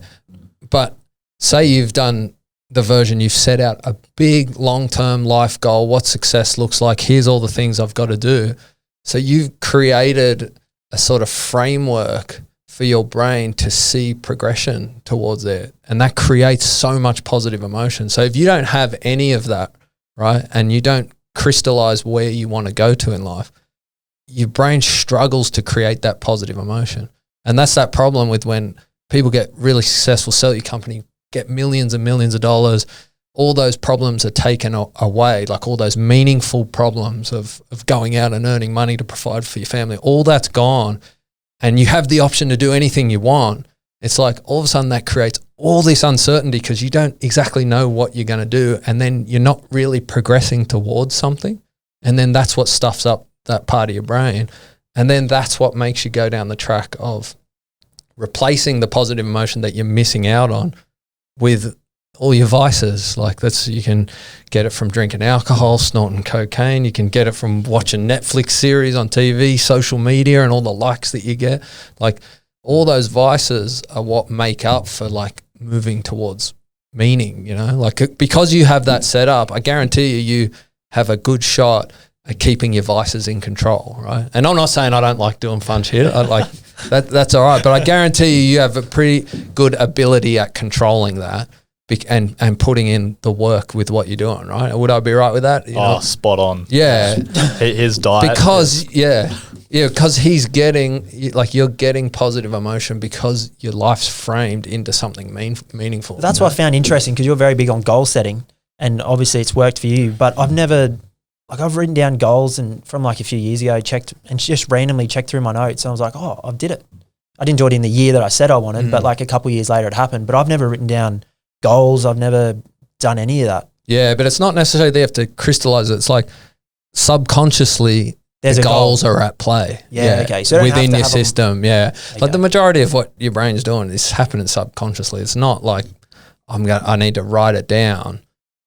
But say you've done the version, you've set out a big long-term life goal, what success looks like, here's all the things I've got to do. So you've created a sort of framework for your brain to see progression towards there. And that creates so much positive emotion. So if you don't have any of that, right, and you don't crystallize where you want to go to in life, your brain struggles to create that positive emotion. And that's that problem with when people get really successful, sell your company, get millions and millions of dollars, all those problems are taken away, like all those meaningful problems of going out and earning money to provide for your family, all that's gone. And you have the option to do anything you want. It's like all of a sudden that creates all this uncertainty because you don't exactly know what you're going to do. And then you're not really progressing towards something. And then that's what stuffs up that part of your brain. And then that's what makes you go down the track of replacing the positive emotion that you're missing out on with all your vices. Like you can get it from drinking alcohol, snorting cocaine. You can get it from watching Netflix series on TV, social media, and all the likes that you get. Like all those vices are what make up for like moving towards meaning, you know, like because you have that set up, I guarantee you have a good shot at keeping your vices in control, right? And I'm not saying I don't like doing fun shit. I like that's all right. But I guarantee you have a pretty good ability at controlling that and putting in the work with what you're doing, right? Would I be right with that? You know? Spot on. Yeah. His diet. Because he's getting, like you're getting positive emotion because your life's framed into something meaningful. That's what I found interesting because you're very big on goal setting and obviously it's worked for you, but I've written down goals and from like a few years ago, checked and just randomly checked through my notes. And I was like, oh, I did it. I didn't do it in the year that I said I wanted, but like a couple of years later it happened. But I've never written down goals. I've never done any of that. Yeah, but it's not necessarily they have to crystallize it. It's like subconsciously the goals are at play. Yeah, okay. So within your system, Okay. Like the majority of what your brain's doing is happening subconsciously. It's not like I need to write it down.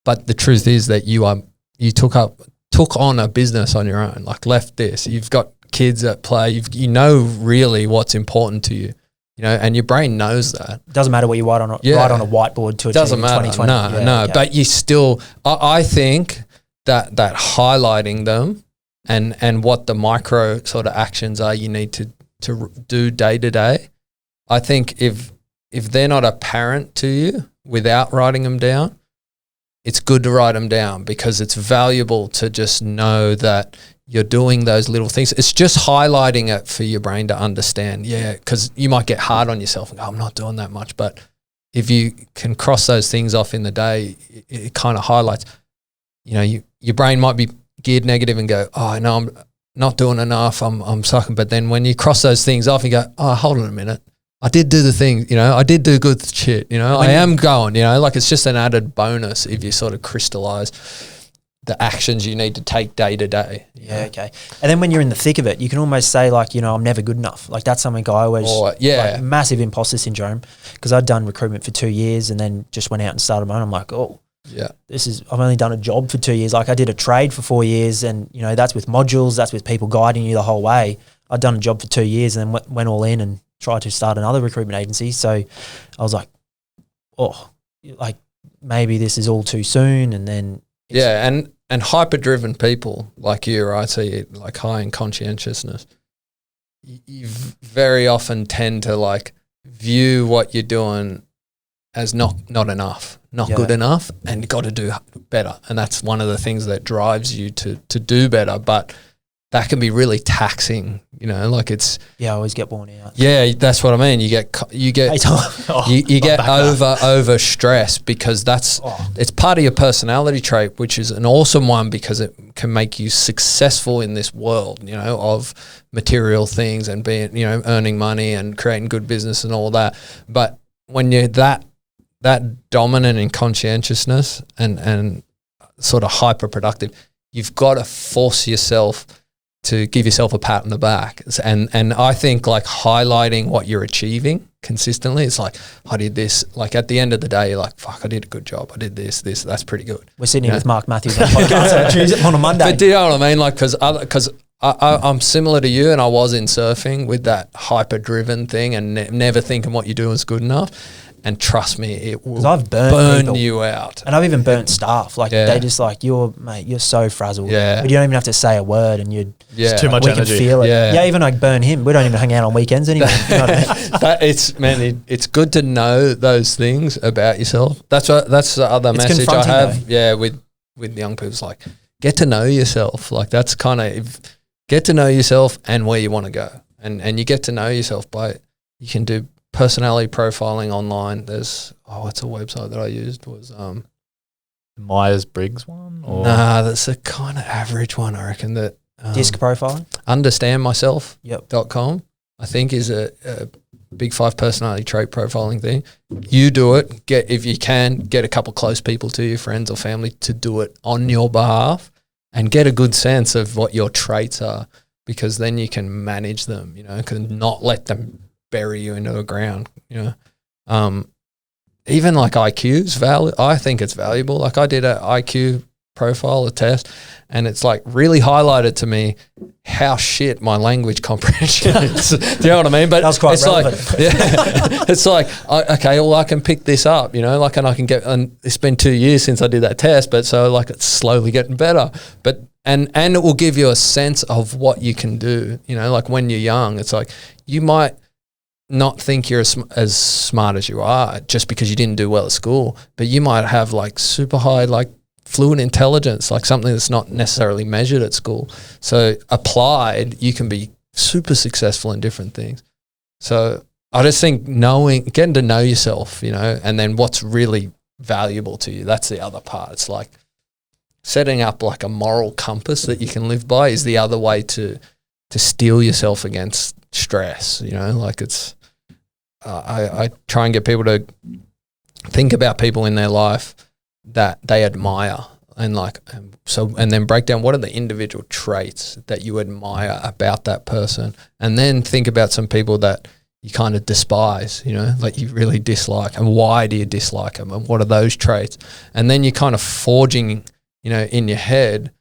But the truth is that you took on a business on your own, like left this. You've got kids at play. You know really what's important to you. You know, and your brain knows that. It doesn't matter what you write on a whiteboard to achieve 2020. No. But you still, I think that highlighting them and what the micro sort of actions are you need to do day to day. I think if they're not apparent to you without writing them down, it's good to write them down because it's valuable to just know that you're doing those little things. It's just highlighting it for your brain to understand. Yeah, because you might get hard on yourself and go, I'm not doing that much. But if you can cross those things off in the day, it kind of highlights, you know, your brain might be geared negative and go, oh, no, I'm not doing enough. I'm sucking. But then when you cross those things off, you go, oh, hold on a minute. I did do the thing, you know, I did do good shit, you know, I am going, you know, like it's just an added bonus if you sort of crystallize the actions you need to take day to day. Yeah, okay. And then when you're in the thick of it, you can almost say like, you know, I'm never good enough. Like that's something I always, like massive imposter syndrome because I'd done recruitment for 2 years and then just went out and started my own. I'm like, I've only done a job for 2 years. Like I did a trade for 4 years and, you know, that's with modules, that's with people guiding you the whole way. I'd done a job for 2 years and then went all in and tried to start another recruitment agency. So I was like, like maybe this is all too soon. And then and hyper-driven people like you, right? So you're like high in conscientiousness. You very often tend to like view what you're doing as not enough, not good enough, and you got to do better. And that's one of the things that drives you to do better. But that can be really taxing, you know, like it's. Yeah, I always get worn out. Yeah, that's what I mean. You get you get over stress because it's part of your personality trait, which is an awesome one because it can make you successful in this world, you know, of material things and being, you know, earning money and creating good business and all that. But when you're that dominant in conscientiousness and sort of hyper productive, you've got to force yourself to give yourself a pat on the back. And I think like highlighting what you're achieving consistently, it's like, I did this, like at the end of the day, you're like, fuck, I did a good job. I did this, that's pretty good. We're sitting here with Mark Mathews on the podcast on a Monday. But do you know what I mean? Like, because I'm similar to you, and I was in surfing with that hyper-driven thing and never thinking what you're doing is good enough. And trust me, it will burn you out. And I've even burnt staff. Like they just like, you're so frazzled. Yeah. But you don't even have to say a word and it's too much energy. We can feel it. Yeah, even like burn him. We don't even hang out on weekends anymore. You know what I mean? It's good to know those things about yourself. That's the other message I have. Though. Yeah, with young people, it's like, get to know yourself. Like that's kind of, get to know yourself and where you want to go. And you get to know yourself you can do personality profiling online. There's what's a website that I used was Myers-Briggs one? Or? Nah, that's a kind of average one, I reckon. That disc profiling? Understandmyself.com, I think, is a big 5 personality trait profiling thing. You do it. If you can, get a couple close people to you, friends or family, to do it on your behalf and get a good sense of what your traits are, because then you can manage them, you know, can not let them bury you into the ground, you know. Even like IQ's I think it's valuable. Like I did an IQ profile, a test, and it's like really highlighted to me how shit my language comprehension is. Do you know what I mean? But that was quite it's relevant. Like, yeah, it's like, okay, well I can pick this up, you know, like, and I can and it's been 2 years since I did that test, but so like it's slowly getting better. But and it will give you a sense of what you can do, you know, like when you're young, it's like you might not think you're as smart as you are just because you didn't do well at school, but you might have like super high, like fluent intelligence, like something that's not necessarily measured at school. So applied, you can be super successful in different things. So I just think getting to know yourself, you know, and then what's really valuable to you, that's the other part. It's like setting up like a moral compass that you can live by is the other way to steel yourself against stress, you know, like it's, I try and get people to think about people in their life that they admire and then break down what are the individual traits that you admire about that person, and then think about some people that you kind of despise, you know, like you really dislike, and why do you dislike them and what are those traits, and then you're kind of forging, you know, in your head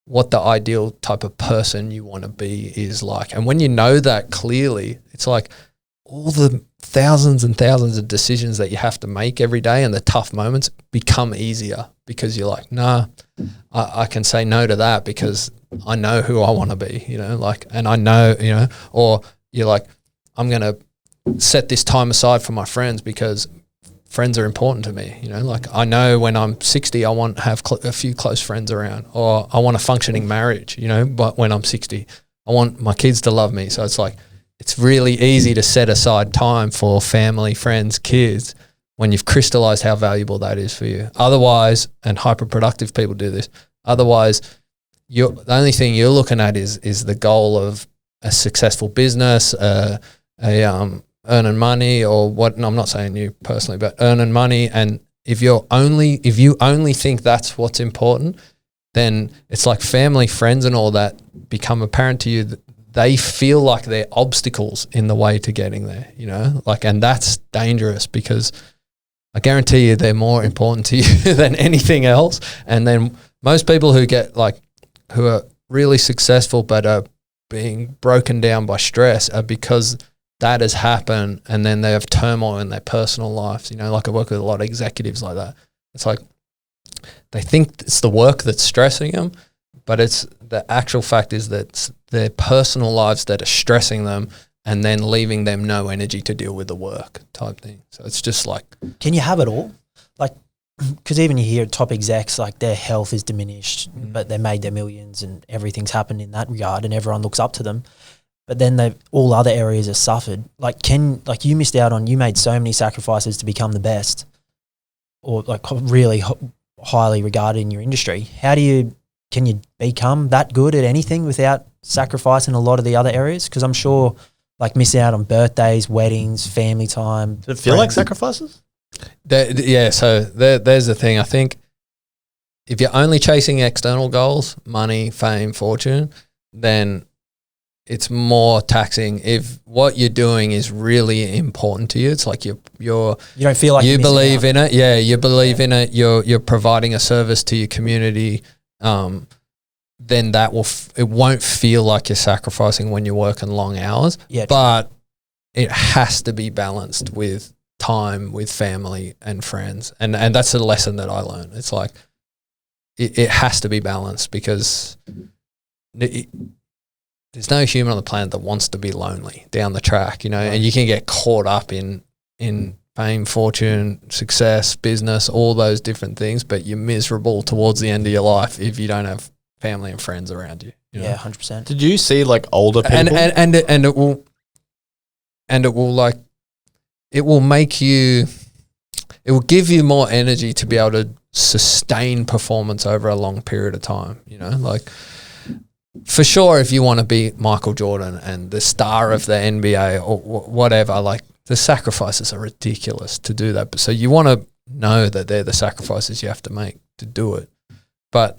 what the ideal type of person you want to be is like. And when you know that clearly, it's like all the thousands and thousands of decisions that you have to make every day and the tough moments become easier because you're like, nah, I can say no to that because I know who I want to be, you know, like, and I know, you know, or you're like, I'm going to set this time aside for my friends because friends are important to me, you know, like I know when I'm 60, I want to have a few close friends around, or I want a functioning marriage, you know, but when I'm 60, I want my kids to love me. So it's like, it's really easy to set aside time for family, friends, kids, when you've crystallized how valuable that is for you. Otherwise, and hyper-productive people do this, otherwise, the only thing you're looking at is the goal of a successful business, earning money, or what. And I'm not saying you personally, but earning money. And if you only think that's what's important, then it's like family, friends, and all that become apparent to you that they feel like they're obstacles in the way to getting there, you know, like, and that's dangerous because I guarantee you they're more important to you than anything else. And then most people who are really successful but are being broken down by stress are because that has happened, and then they have turmoil in their personal lives. You know, like I work with a lot of executives like that. It's like they think it's the work that's stressing them, but it's the actual fact is that it's their personal lives that are stressing them and then leaving them no energy to deal with the work type thing. So it's just like, can you have it all? Like, because even you hear top execs, like their health is diminished, but they made their millions and everything's happened in that regard and everyone looks up to them. But then all other areas have suffered. Like you missed out on, you made so many sacrifices to become the best or like really highly regarded in your industry. Can you become that good at anything without sacrificing a lot of the other areas? Because I'm sure like miss out on birthdays, weddings, family time. Does it feel like sacrifices? So there's the thing. I think if you're only chasing external goals, money, fame, fortune, then it's more taxing. If what you're doing is really important to you, it's like you don't feel like you believe in it. Yeah, you believe in it. You're providing a service to your community. Then it won't feel like you're sacrificing when you're working long hours. Yeah, but it has to be balanced with time with family and friends, and that's a lesson that I learned. It's like it has to be balanced because there's no human on the planet that wants to be lonely down the track, and you can get caught up in fame, fortune, success, business, all those different things, but you're miserable towards the end of your life if you don't have family and friends around you. Yeah, 100%. Did you see like older people? And it will make you, it will give you more energy to be able to sustain performance over a long period of time, like for sure if you want to be Michael Jordan and the star of the NBA or whatever, like the sacrifices are ridiculous to do that. So you want to know that they're the sacrifices you have to make to do it. But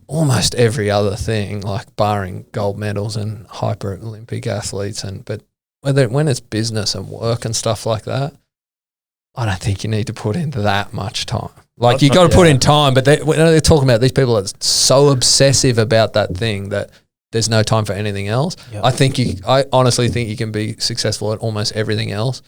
almost every other thing, like barring gold medals and hyper Olympic athletes, but when it's business and work and stuff like that, I don't think you need to put in that much time. Like you got to put in time, but they're talking about these people that are so obsessive about that thing that there's no time for anything else. Yep. I honestly think you can be successful at almost everything else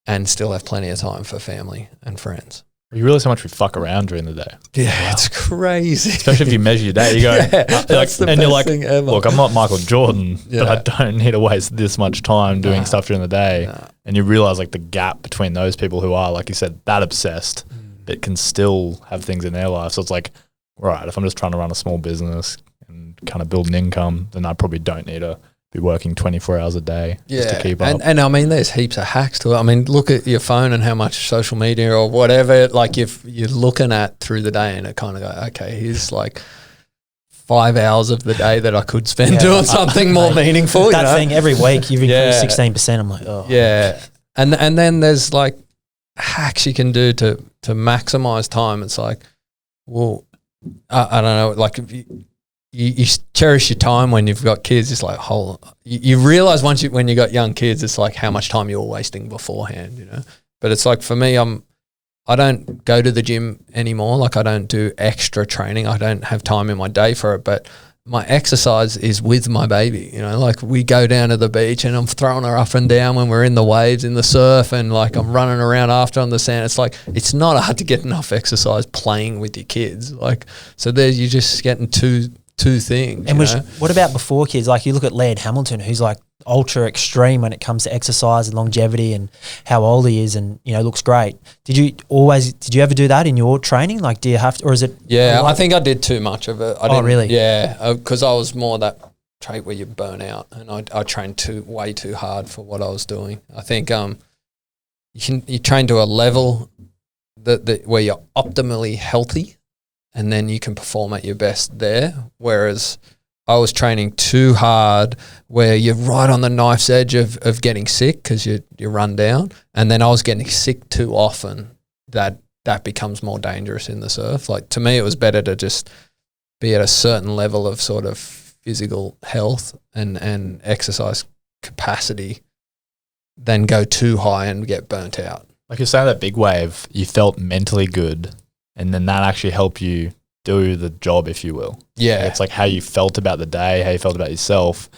and still have plenty of time for family and friends. You realize how much we fuck around during the day. Yeah, it's crazy. Especially if you measure your day, you go, that's the best thing ever. Look, I'm not Michael Jordan, but I don't need to waste this much time doing stuff during the day. And you realize like the gap between those people who are, like you said, that obsessed, but can still have things in their life. So it's like, right, if I'm just trying to run a small business and kind of build an income, then I probably don't need to be working 24 hours a day just to keep up. And I mean, there's heaps of hacks to it. I mean, look at your phone and how much social media or whatever, like if you're looking at through the day and it kind of go, okay, here's like 5 hours of the day that I could spend doing something more meaningful. That thing every week, you've increased 16%. I'm like, oh. Yeah. And then there's like hacks you can do to maximize time. It's like, well, I don't know, like if you cherish your time when you've got kids. It's like you realize when you got young kids, it's like how much time you were wasting beforehand, But it's like for me, I don't go to the gym anymore. Like I don't do extra training. I don't have time in my day for it. But my exercise is with my baby. Like we go down to the beach and I'm throwing her up and down when we're in the waves, in the surf, and like I'm running around after on the sand. It's like it's not hard to get enough exercise playing with your kids. Like so, there you're just getting two things. And what about before kids? Like you look at Laird Hamilton, who's like ultra extreme when it comes to exercise and longevity and how old he is, and looks great. Did you ever do that in your training? Like, do you have to, or is it? Yeah, I think I did too much of it. Really? Yeah, because I was more that trait where you burn out, and I trained way too hard for what I was doing. I think you train to a level that where you're optimally healthy, and then you can perform at your best there. Whereas I was training too hard where you're right on the knife's edge of getting sick because you run down. And then I was getting sick too often that becomes more dangerous in the surf. Like to me, it was better to just be at a certain level of sort of physical health and exercise capacity than go too high and get burnt out. Like you're saying that big wave, you felt mentally good. And then that actually helped you do the job, if you will. Yeah. It's like how you felt about the day, how you felt about yourself.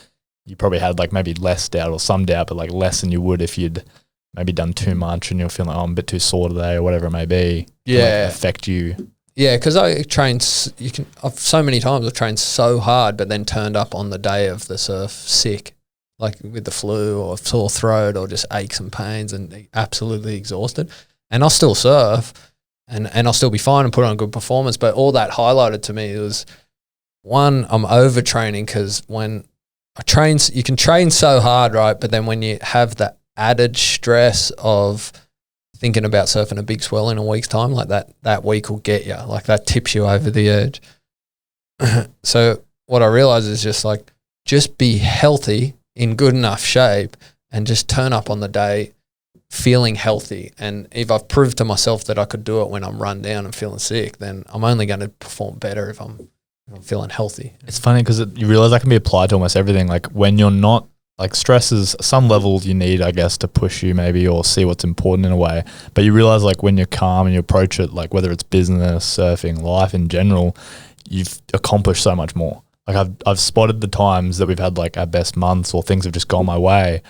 You probably had like maybe less doubt or some doubt, but like less than you would if you'd maybe done too much and you're feeling like, oh, I'm a bit too sore today or whatever it may be. Yeah. Like affect you. Yeah, because I trained, so many times I've trained so hard, but then turned up on the day of the surf sick, like with the flu or sore throat or just aches and pains and absolutely exhausted. and I'll still surf and I'll still be fine and put on a good performance. But all that highlighted to me was, one, I'm overtraining, because when I train, you can train so hard, right? But then when you have the added stress of thinking about surfing a big swell in a week's time, like that week will get you, like that tips you over the edge. So what I realized is just be healthy, in good enough shape, and just turn up on the day feeling healthy. And if I've proved to myself that I could do it when I'm run down and feeling sick, then I'm only going to perform better if I'm feeling healthy. It's funny because you realize that can be applied to almost everything. Like when you're not, like stress is some levels you need, I guess, to push you maybe or see what's important in a way. But you realize like when you're calm and you approach it, like whether it's business, surfing, life in general, you've accomplished so much more. Like I've spotted the times that we've had like our best months or things have just gone my way.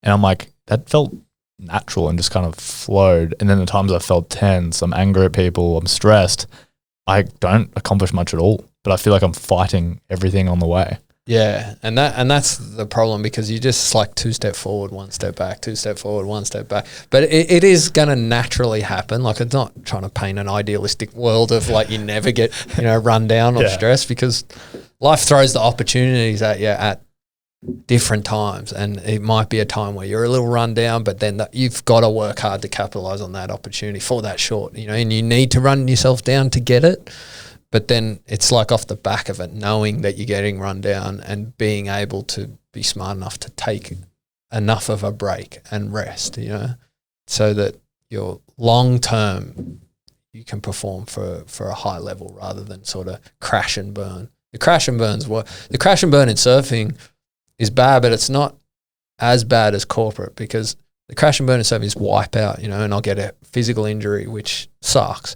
And I'm like, that felt natural and just kind of flowed. And then the times I felt tense, I'm angry at people, I'm stressed, I don't accomplish much at all. But I feel like I'm fighting everything on the way. Yeah, and that's the problem, because you just like 2 step forward, 1 step back, 2 step forward, 1 step back. But it is going to naturally happen. Like, it's not trying to paint an idealistic world of like you never get, run down or stressed, because life throws the opportunities at you at different times, and it might be a time where you're a little run down, but then you've got to work hard to capitalize on that opportunity for that short, and you need to run yourself down to get it. But then it's like off the back of it, knowing that you're getting run down and being able to be smart enough to take enough of a break and rest, so that your long term you can perform for a high level rather than sort of crash and burn. The crash and burn in surfing is bad, but it's not as bad as corporate, because the crash and burn in surfing is wipe out, and I'll get a physical injury, which sucks.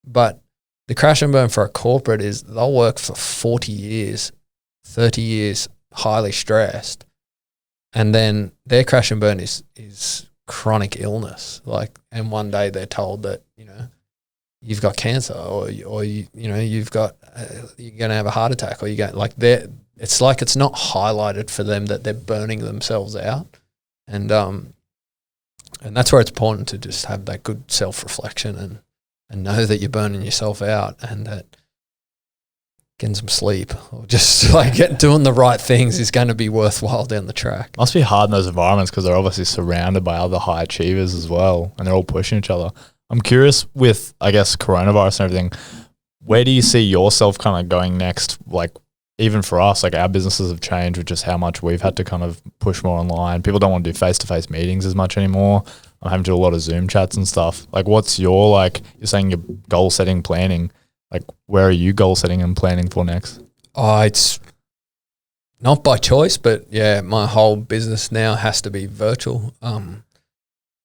But the crash and burn for a corporate is they'll work for 40 years, 30 years, highly stressed. And then their crash and burn is chronic illness. And one day they're told that, you've got cancer, or you've got, you're going to have a heart attack, or you get it's like it's not highlighted for them that they're burning themselves out. And that's where it's important to just have that good self-reflection and know that you're burning yourself out, and that getting some sleep or just doing the right things is going to be worthwhile down the track. Must be hard in those environments because they're obviously surrounded by other high achievers as well, and they're all pushing each other. I'm curious with, I guess, coronavirus and everything, where do you see yourself kind of going next? Like, even for us, like our businesses have changed with just how much we've had to kind of push more online. People don't want to do face-to-face meetings as much anymore. I'm having to do a lot of Zoom chats and stuff. Like, what's your, you're saying your goal setting, planning, where are you goal setting and planning for next? Oh, it's not by choice, but yeah, my whole business now has to be virtual.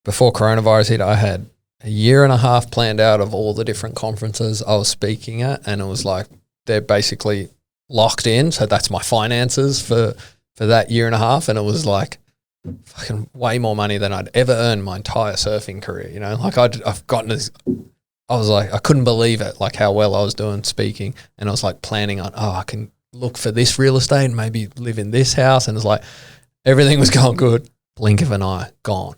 Before coronavirus hit, I had a year and a half planned out of all the different conferences I was speaking at, and it was like they're basically locked in. So that's my finances for that year and a half, and it was like fucking way more money than I'd ever earned my entire surfing career. I've gotten this. I was like, I couldn't believe it, how well I was doing speaking, and I was planning on, I can look for this real estate and maybe live in this house, and it's everything was going good. Blink of an eye, gone.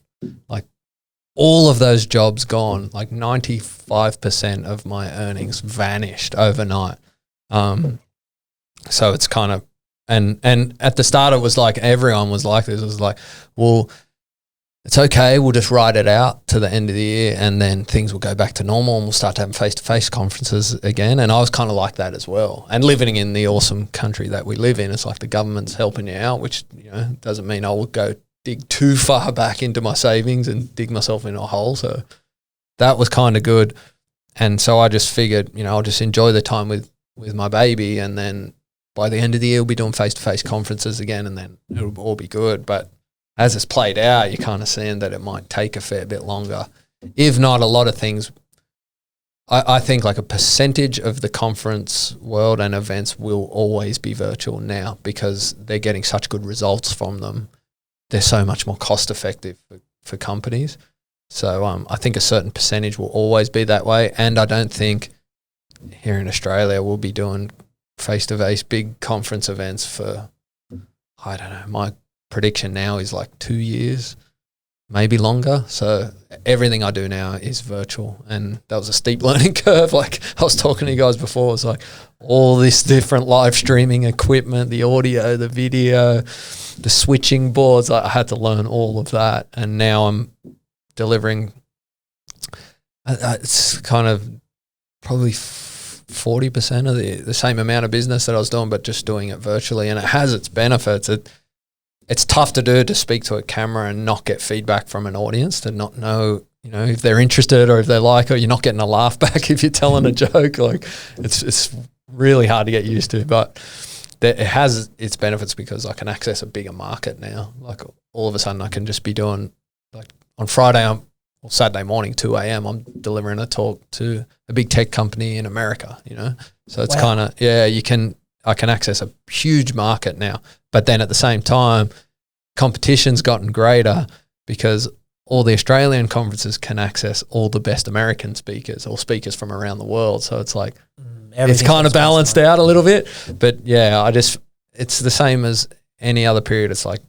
All of those jobs gone. 95% of my earnings vanished overnight. So it's kind of, and at the start it was everyone was like this. It was well, it's okay, we'll just ride it out to the end of the year, and then things will go back to normal, and we'll start having face-to-face conferences again. And I was kind of like that as well. And living in the awesome country that we live in, it's the government's helping you out, which doesn't mean I will go dig too far back into my savings and dig myself in a hole. So that was kind of good. And so I just figured, I'll just enjoy the time with my baby, and then by the end of the year we'll be doing face-to-face conferences again, and then it'll all be good. But as it's played out, you're kind of seeing that it might take a fair bit longer. If not, a lot of things, I think a percentage of the conference world and events will always be virtual now, because they're getting such good results from them. They're so much more cost effective for companies. So I think a certain percentage will always be that way. And I don't think here in Australia we'll be doing face-to-face big conference events for, I don't know, my prediction now is 2 years. maybe longer. So everything I do now is virtual, and that was a steep learning curve. Like I was talking to you guys before, it's like all this different live streaming equipment, the audio, the video, the switching boards. I had to learn all of that, and now I'm delivering. It's kind of probably 40% of the same amount of business that I was doing, but just doing it virtually, and it has its benefits. It's tough to do, to speak to a camera and not get feedback from an audience, to not know, if they're interested or if they like, or you're not getting a laugh back if you're telling a joke. Like it's really hard to get used to, but it has its benefits because I can access a bigger market now. Like all of a sudden I can just be doing, like on Friday or Saturday morning, 2 a.m, I'm delivering a talk to a big tech company in America, So it's kind of, I can access a huge market now. But then at the same time, competition's gotten greater because all the Australian conferences can access all the best American speakers or speakers from around the world. So it's like, it's kind of balanced out a little bit. But yeah, it's the same as any other period. It's like,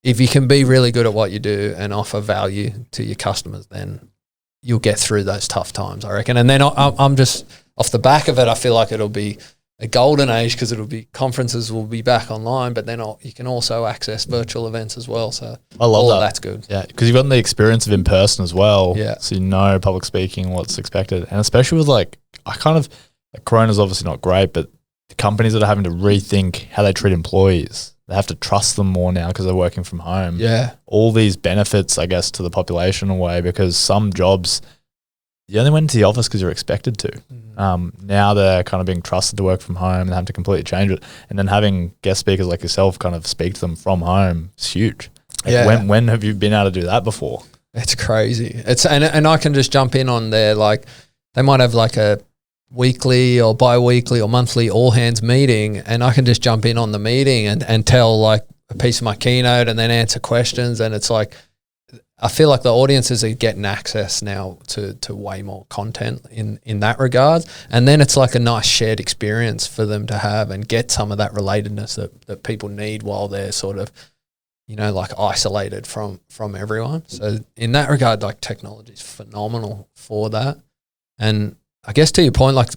if you can be really good at what you do and offer value to your customers, then you'll get through those tough times, I reckon. And then I'm just, off the back of it, I feel like it'll be a golden age because conferences will be back online, but then you can also access virtual events as well. So I love that. That's good. Yeah, because you've got the experience of in person as well. Yeah. So public speaking, what's expected. And especially with Corona's obviously not great, but the companies that are having to rethink how they treat employees. They have to trust them more now because they're working from home. Yeah. All these benefits, I guess, to the population in a way, because some jobs, you only went into the office because you're expected to. Now they're kind of being trusted to work from home and have to completely change it. And then having guest speakers like yourself kind of speak to them from home is huge. When have you been able to do that before? It's crazy. And I can just jump in on there. Like they might have like a weekly or bi-weekly or monthly all hands meeting, and I can just jump in on the meeting and tell like a piece of my keynote and then answer questions. And it's like, I feel like the audiences are getting access now to way more content in that regard. And then it's like a nice shared experience for them to have and get some of that relatedness that people need while they're sort of, like isolated from everyone. So in that regard, like technology is phenomenal for that. And I guess to your point, like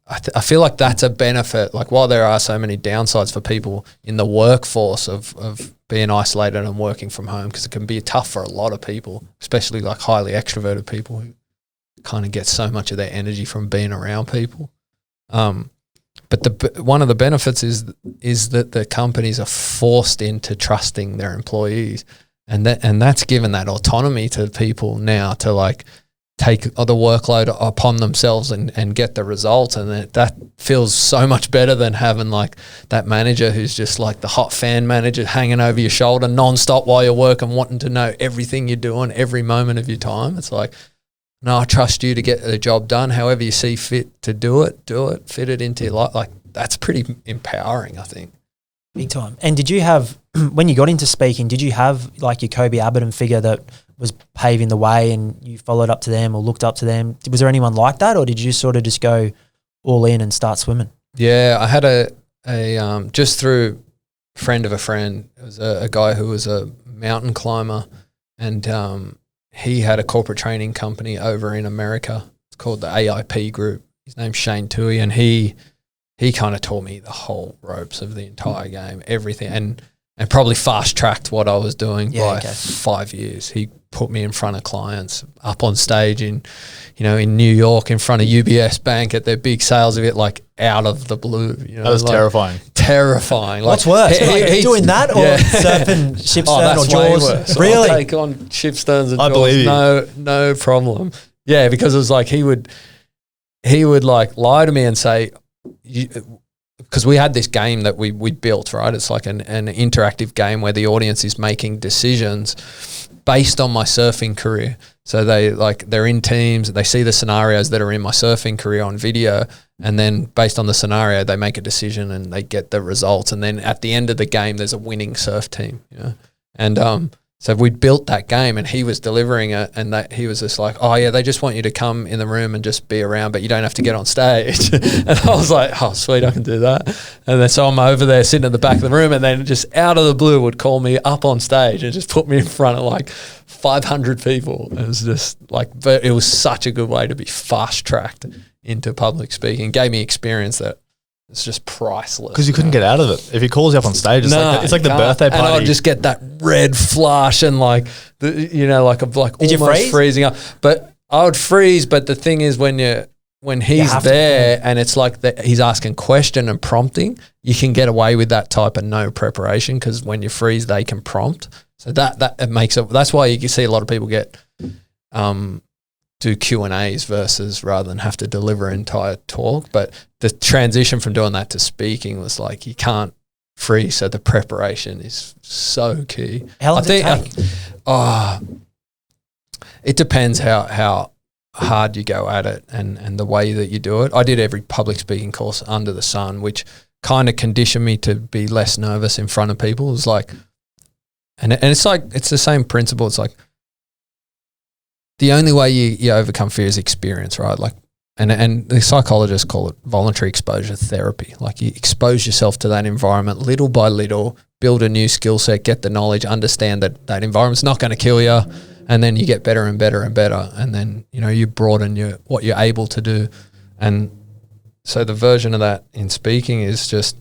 I feel like that's a benefit. Like while there are so many downsides for people in the workforce of being isolated and working from home, because it can be tough for a lot of people, especially like highly extroverted people who kind of get so much of their energy from being around people. But one of the benefits is that the companies are forced into trusting their employees, and that's given that autonomy to people now to like take the workload upon themselves and get the results. And that feels so much better than having like that manager who's just like the hot fan manager hanging over your shoulder nonstop while you're working, wanting to know everything you're doing every moment of your time. It's like, no, I trust you to get the job done however you see fit to do it, fit it into your life. Like that's pretty empowering, I think. Big time. And did you have, when you got into speaking, did you have like your Kobe Abbott figure that was paving the way and you followed up to them or looked up to them? Was there anyone like that, or did you sort of just go all in and start swimming? Yeah, I had a just through a friend of a friend. It was a guy who was a mountain climber, and he had a corporate training company over in America. It's called the AIP Group. His name's Shane Toohey, and he kind of taught me the whole ropes of the entire game, everything, and probably fast-tracked what I was doing by 5 years. He put me in front of clients, up on stage in New York, in front of UBS Bank at their big sales event, like out of the blue. That was like, terrifying. Terrifying. What's worse, doing that or surfing Shipstern or Jaws? Really? I'll take on Shipsterns and Jaws. I believe you. No problem. Yeah, because it was like he would like lie to me and say, because we had this game that we built, right? It's like an interactive game where the audience is making decisions based on my surfing career. So they're in teams, they see the scenarios that are in my surfing career on video, and then based on the scenario, they make a decision and they get the results. And then at the end of the game, there's a winning surf team, And So we built that game, and he was delivering it, and he was just like, oh yeah, they just want you to come in the room and just be around, but you don't have to get on stage. And I was like, oh sweet, I can do that. And then so I'm over there sitting at the back of the room, and then just out of the blue would call me up on stage and just put me in front of like 500 people. It was just like, but it was such a good way to be fast tracked into public speaking. Gave me experience that it's just priceless. Because you couldn't get out of it. If he calls you up on stage, it's like the birthday party. And I'd just get that red flush and like, like Did almost you freeze? freezing up. But I would freeze. But the thing is, when he's there and it's like he's asking question and prompting, you can get away with that type of no preparation, because when you freeze, they can prompt. So that it makes it. That's why you can see a lot of people get do Q&As versus rather than have to deliver an entire talk. But the transition from doing that to speaking was like, you can't freeze. So the preparation is so key. How long does it take? It depends how hard you go at it and the way that you do it. I did every public speaking course under the sun, which kind of conditioned me to be less nervous in front of people. It was like, and it's like, it's the same principle. It's like, the only way you overcome fear is experience, right? Like, and the psychologists call it voluntary exposure therapy. Like, you expose yourself to that environment little by little, build a new skill set, get the knowledge, understand that that environment's not going to kill you, and then you get better and better and better, and then you broaden what you're able to do. And so the version of that in speaking is just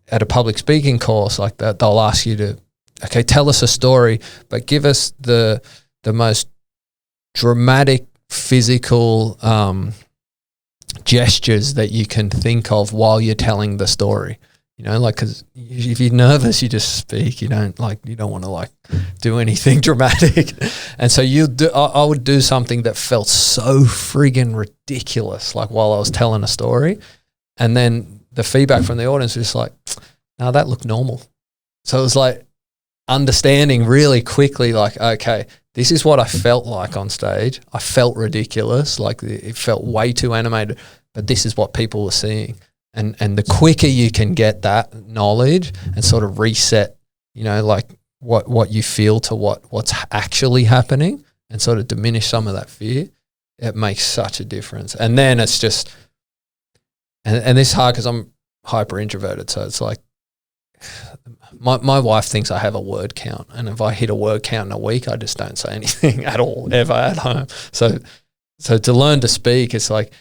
at a public speaking course like that, they'll ask you to, okay, tell us a story, but give us the most dramatic physical gestures that you can think of while you're telling the story. Like, because if you're nervous, you just speak. You don't want to do anything dramatic. And so I would do something that felt so friggin' ridiculous, like while I was telling a story, and then the feedback from the audience was like, "No, that looked normal." So it was like understanding really quickly, like, okay, this is what I felt like on stage. I felt ridiculous, like it felt way too animated, but this is what people were seeing. And the quicker you can get that knowledge and sort of reset, like what you feel to what's actually happening, and sort of diminish some of that fear, it makes such a difference. And then it's just, and this is hard because I'm hyper introverted, so it's like, my wife thinks I have a word count, and if I hit a word count in a week, I just don't say anything at all, ever at home. So to learn to speak, it's like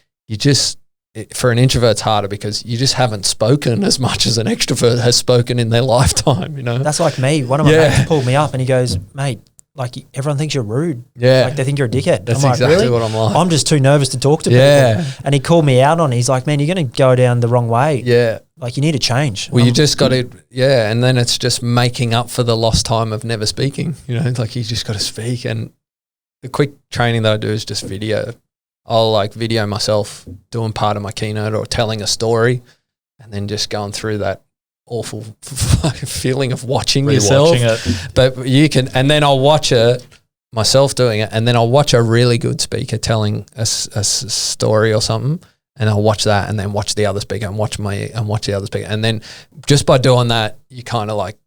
for an introvert, it's harder because you just haven't spoken as much as an extrovert has spoken in their lifetime, That's like me. One of my mates pulled me up and he goes, mate, like, everyone thinks you're rude. Yeah. Like, they think you're a dickhead. That's I'm exactly really? what I'm like. I'm just too nervous to talk to people. And he called me out on it. He's like, man, you're going to go down the wrong way. Yeah. Like, you need to change. Well, you just got to, and then it's just making up for the lost time of never speaking, like you just got to speak. And the quick training that I do is just video. I'll like video myself doing part of my keynote or telling a story, and then just going through that awful feeling of watching yourself. It. But you can, and then I'll watch it myself doing it, and then I'll watch a really good speaker telling a story or something, and I'll watch that, and then watch the other speaker and watch the other speaker, and then just by doing that, you kind of like,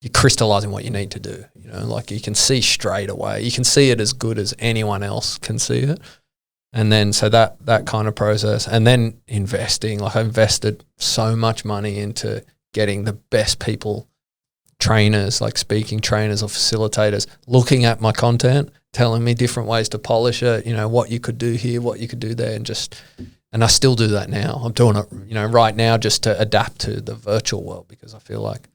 you're crystallizing what you need to do. Like, you can see straight away. You can see it as good as anyone else can see it. And then so that kind of process, and then investing, like I invested so much money into getting the best people, trainers, like speaking trainers or facilitators, looking at my content, telling me different ways to polish it, what you could do here, what you could do there, and I still do that now. I'm doing it, right now just to adapt to the virtual world, because I feel like,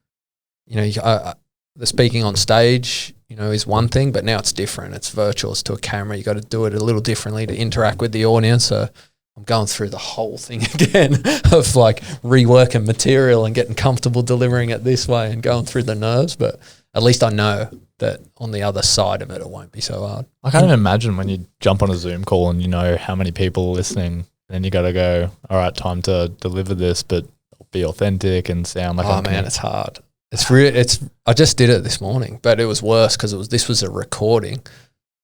the speaking on stage, is one thing, but now it's different. It's virtual. It's to a camera. You got to do it a little differently to interact with the audience. So I'm going through the whole thing again of like reworking material and getting comfortable delivering it this way and going through the nerves. But at least I know that on the other side of it, it won't be so hard. I can't even imagine when you jump on a Zoom call and you know how many people are listening, and then you got to go, all right, time to deliver this, but be authentic and sound like it's hard. I just did it this morning, but it was worse because this was a recording,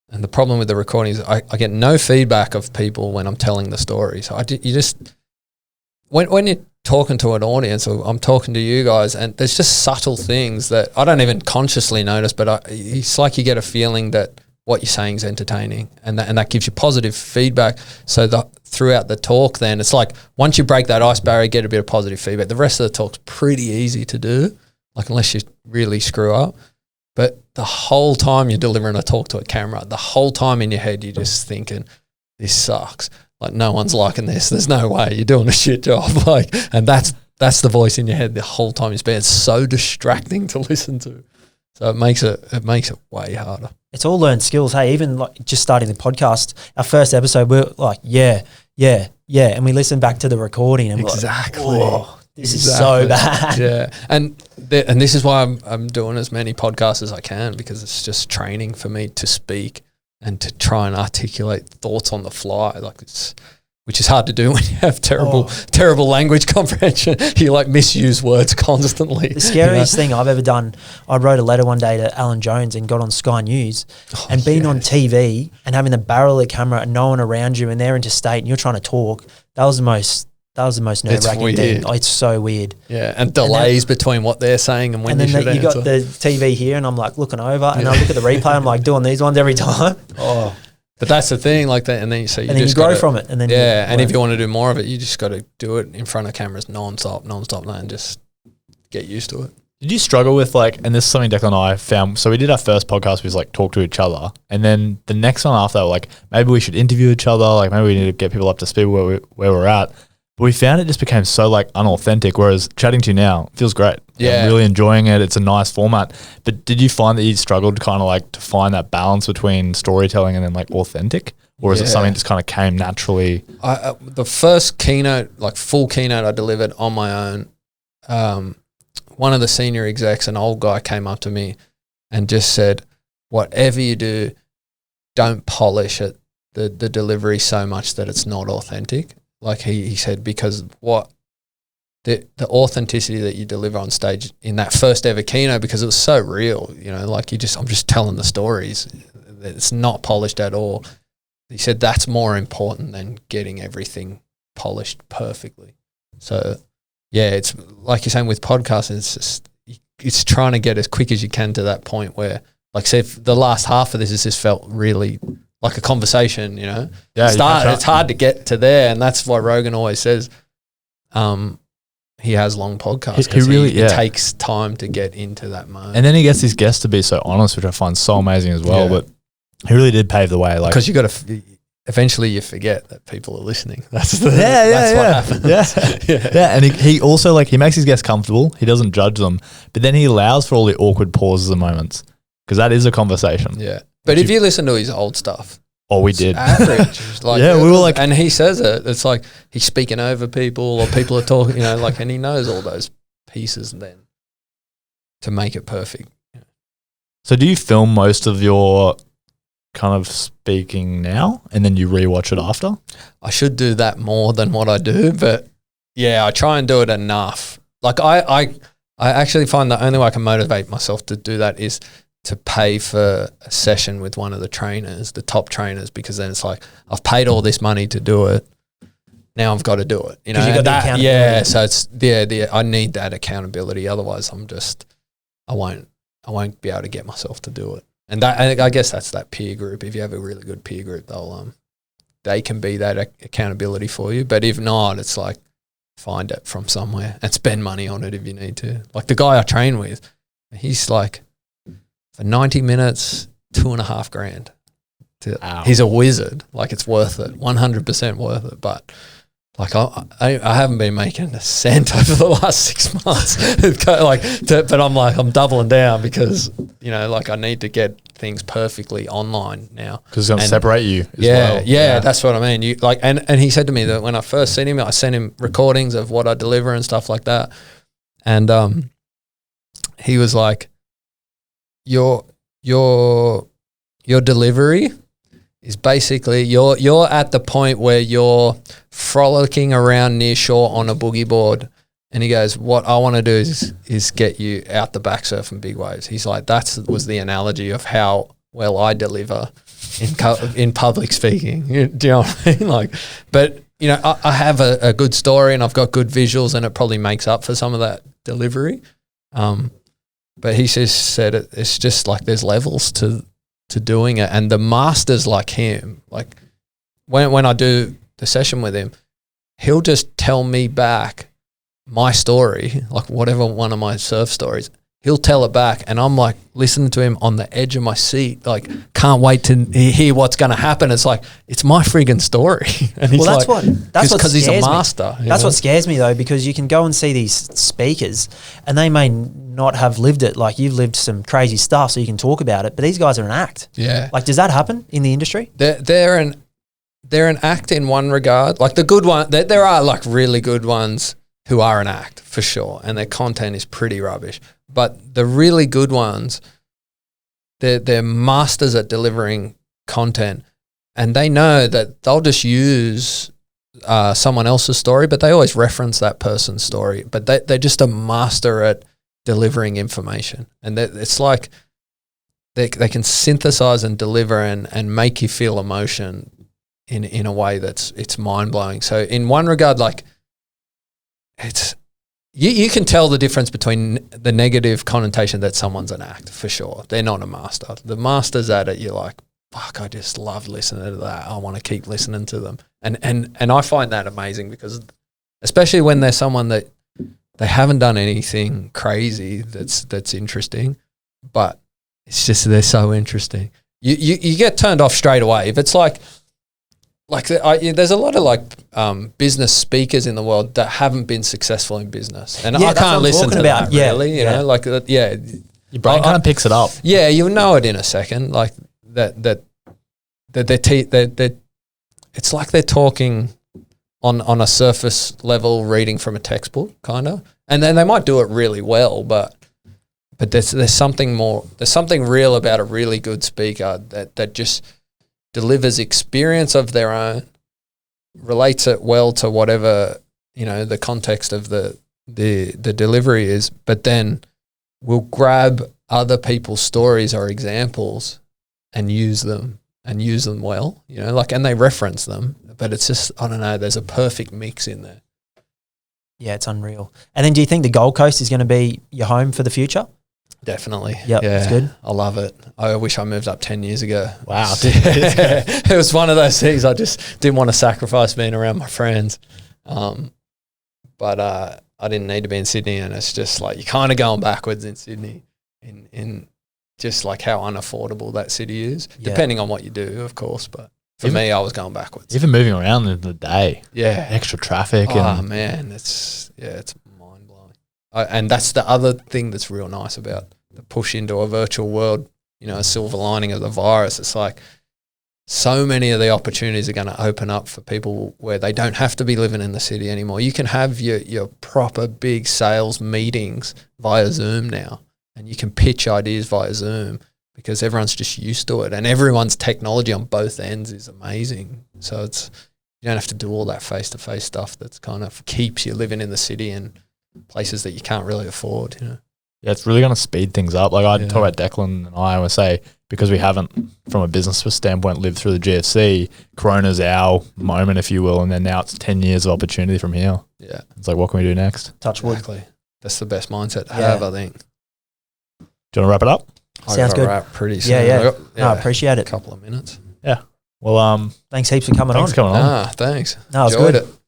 and the problem with the recording is I get no feedback of people when I'm telling the story. So when you're talking to an audience, or I'm talking to you guys, and there's just subtle things that I don't even consciously notice, but it's like you get a feeling that what you're saying is entertaining, and that gives you positive feedback. So throughout the talk, then it's like once you break that ice barrier, get a bit of positive feedback. The rest of the talk's pretty easy to do, like unless you really screw up. But the whole time you're delivering a talk to a camera, the whole time in your head you're just thinking, this sucks. Like no one's liking this. There's no way, you're doing a shit job. Like, and that's the voice in your head the whole time you spend. It's so distracting to listen to. So it makes it way harder. It's all learned skills. Hey, even like just starting the podcast, our first episode, we're like, yeah. And we listen back to the recording and exactly. We're like, oh, this is so bad. Yeah. And this is why I'm doing as many podcasts as I can, because it's just training for me to speak and to try and articulate thoughts on the fly. Like which is hard to do when you have terrible language comprehension. You like misuse words constantly. The scariest thing I've ever done, I wrote a letter one day to Alan Jones and got on Sky News and being on TV and having the barrel of the camera and no one around you and they're interstate and you're trying to talk. That was the most nerve-wracking thing. It's so weird. Yeah, and delays between what they're saying and when you should answer. You got the TV here and I'm like looking over and I look at the replay, I'm like doing these ones every time. Oh. But that's the thing, like that, and then you grow from it, and then and if you want to do more of it, you just got to do it in front of cameras non-stop, and just get used to it. Did you struggle with and this is something Declan and I found, so we did our first podcast, we was talk to each other, and then the next one after, maybe we should interview each other, maybe we need to get people up to speed where we're at. But we found it just became so unauthentic, whereas chatting to you now feels great. Yeah. I'm really enjoying it. It's a nice format. But did you find that you struggled kind of to find that balance between storytelling and then authentic? Or is it something that just kind of came naturally? The first keynote, full keynote I delivered on my own, one of the senior execs, an old guy, came up to me and just said, whatever you do, don't polish it, the delivery so much that it's not authentic. He said, because the authenticity that you deliver on stage in that first ever keynote, because it was so real, I'm just telling the stories. It's not polished at all. He said that's more important than getting everything polished perfectly. So yeah, it's like you're saying with podcasts, it's trying to get as quick as you can to that point where, say, if the last half of this has just felt really like a conversation, Yeah, it's hard to get to there, and that's why Rogan always says he has long podcasts because it takes time to get into that mode. And then he gets his guests to be so honest, which I find so amazing as well. But he really did pave the way. Because you got to eventually you forget that people are listening. That's what happens. Yeah. And he also he makes his guests comfortable. He doesn't judge them, but then he allows for all the awkward pauses and moments because that is a conversation. Yeah. But if you listen to his old stuff, we did. Average. We were and he says it. It's like he's speaking over people or people are talking, and he knows all those pieces then to make it perfect. So do you film most of your kind of speaking now and then you rewatch it after? I should do that more than what I do, but yeah, I try and do it enough. I actually find the only way I can motivate myself to do that is to pay for a session with one of the trainers, the top trainers, because then it's I've paid all this money to do it. Now I've got to do it. You got that, accountability. Yeah. So it's I need that accountability. Otherwise I won't be able to get myself to do it. And I guess that's that peer group. If you have a really good peer group, they can be that accountability for you. But if not, it's find it from somewhere and spend money on it if you need to. The guy I train with, he's for 90 minutes, $2,500. Wow. He's a wizard. It's worth it, 100% worth it. But I haven't been making a cent over the last 6 months. But I'm doubling down because I need to get things perfectly online now. Because it's going to separate you. As well. Yeah, that's what I mean. And he said to me that when I first seen him, I sent him recordings of what I deliver and stuff like that. And he was like, your delivery is basically you're at the point where you're frolicking around near shore on a boogie board, and he goes, what I want to do is get you out the back surfing big waves. He's like, that was the analogy of how well I deliver in public speaking. Do you know what I mean? But you know, I have a good story and I've got good visuals, and it probably makes up for some of that delivery. But he said it's just like there's levels to doing it, and the masters like him, like when I do the session with him, he'll just tell me back my story, like whatever one of my surf stories. He'll tell it back, and I'm like listening to him on the edge of my seat, like can't wait to hear what's going to happen. It's like it's my friggin' story, and he's that's what because he's a master. That's what scares me though, because you can go and see these speakers, and they may not have lived it. Like you've lived some crazy stuff, so you can talk about it. But these guys are an act. Yeah. Like, does that happen in the industry? They're an act in one regard. Like the good one, there are like really good ones who are an act for sure, and their content is pretty rubbish. But the really good ones, they're masters at delivering content, and they know that they'll just use someone else's story, but they always reference that person's story. But they're just a master at delivering information, and it's like they can synthesize and deliver and make you feel emotion in a way it's mind blowing. So in one regard, like it's. You can tell the difference between the negative connotation that someone's an act, for sure. They're not a master. The master's at it, you're like, fuck, I just love listening to that. I want to keep listening to them. And I find that amazing, because especially when they're someone that they haven't done anything crazy that's interesting, but it's just they're so interesting. You get turned off straight away. If it's like there's a lot of like business speakers in the world that haven't been successple in business, and I can't listen to that really. You know, like your brain kind of picks it up. Yeah, you'll know it in a second. Like that it's like they're talking on a surface level, reading from a textbook, kind of, and then they might do it really well, but there's something more. There's something real about a really good speaker that just delivers experience of their own, relates it well to whatever, you know, the context of the delivery is, but then will grab other people's stories or examples and use them well, you know, like, and they reference them, but it's just, I don't know, there's a perfect mix in there. Yeah, it's unreal. And then do you think the Gold Coast is going to be your home for the future? Definitely. Yep, yeah, it's good. I love it. I wish I moved up 10 years ago. Wow. It was one of those things I just didn't want to sacrifice being around my friends. But I didn't need to be in Sydney, and it's just like you're kind of going backwards in Sydney in just like how unaffordable that city is, depending on what you do, of course. But for me, I was going backwards. Even moving around in the day. Yeah. Extra traffic. Oh, man. It's mind blowing. And that's the other thing that's real nice about the push into a virtual world, you know, a silver lining of the virus. It's like so many of the opportunities are going to open up for people where they don't have to be living in the city anymore. You can have your proper big sales meetings via Zoom now, and you can pitch ideas via Zoom because everyone's just used to it, and everyone's technology on both ends is amazing. So you don't have to do all that face-to-face stuff that's kind of keeps you living in the city and places that you can't really afford, you know. Yeah, it's really going to speed things up. Like I talk about Declan and I would say, because we haven't, from a business standpoint, lived through the GFC, Corona's our moment, if you will, and then now it's 10 years of opportunity from here. Yeah. It's like, what can we do next? Touch wood. Exactly. That's the best mindset to have, I think. Do you want to wrap it up? Sounds good. Wrap pretty soon. Yeah. No, I appreciate it. A couple of minutes. Yeah. Well, thanks heaps for coming on. Thanks for coming on. Thanks. No, it's Enjoyed good. it.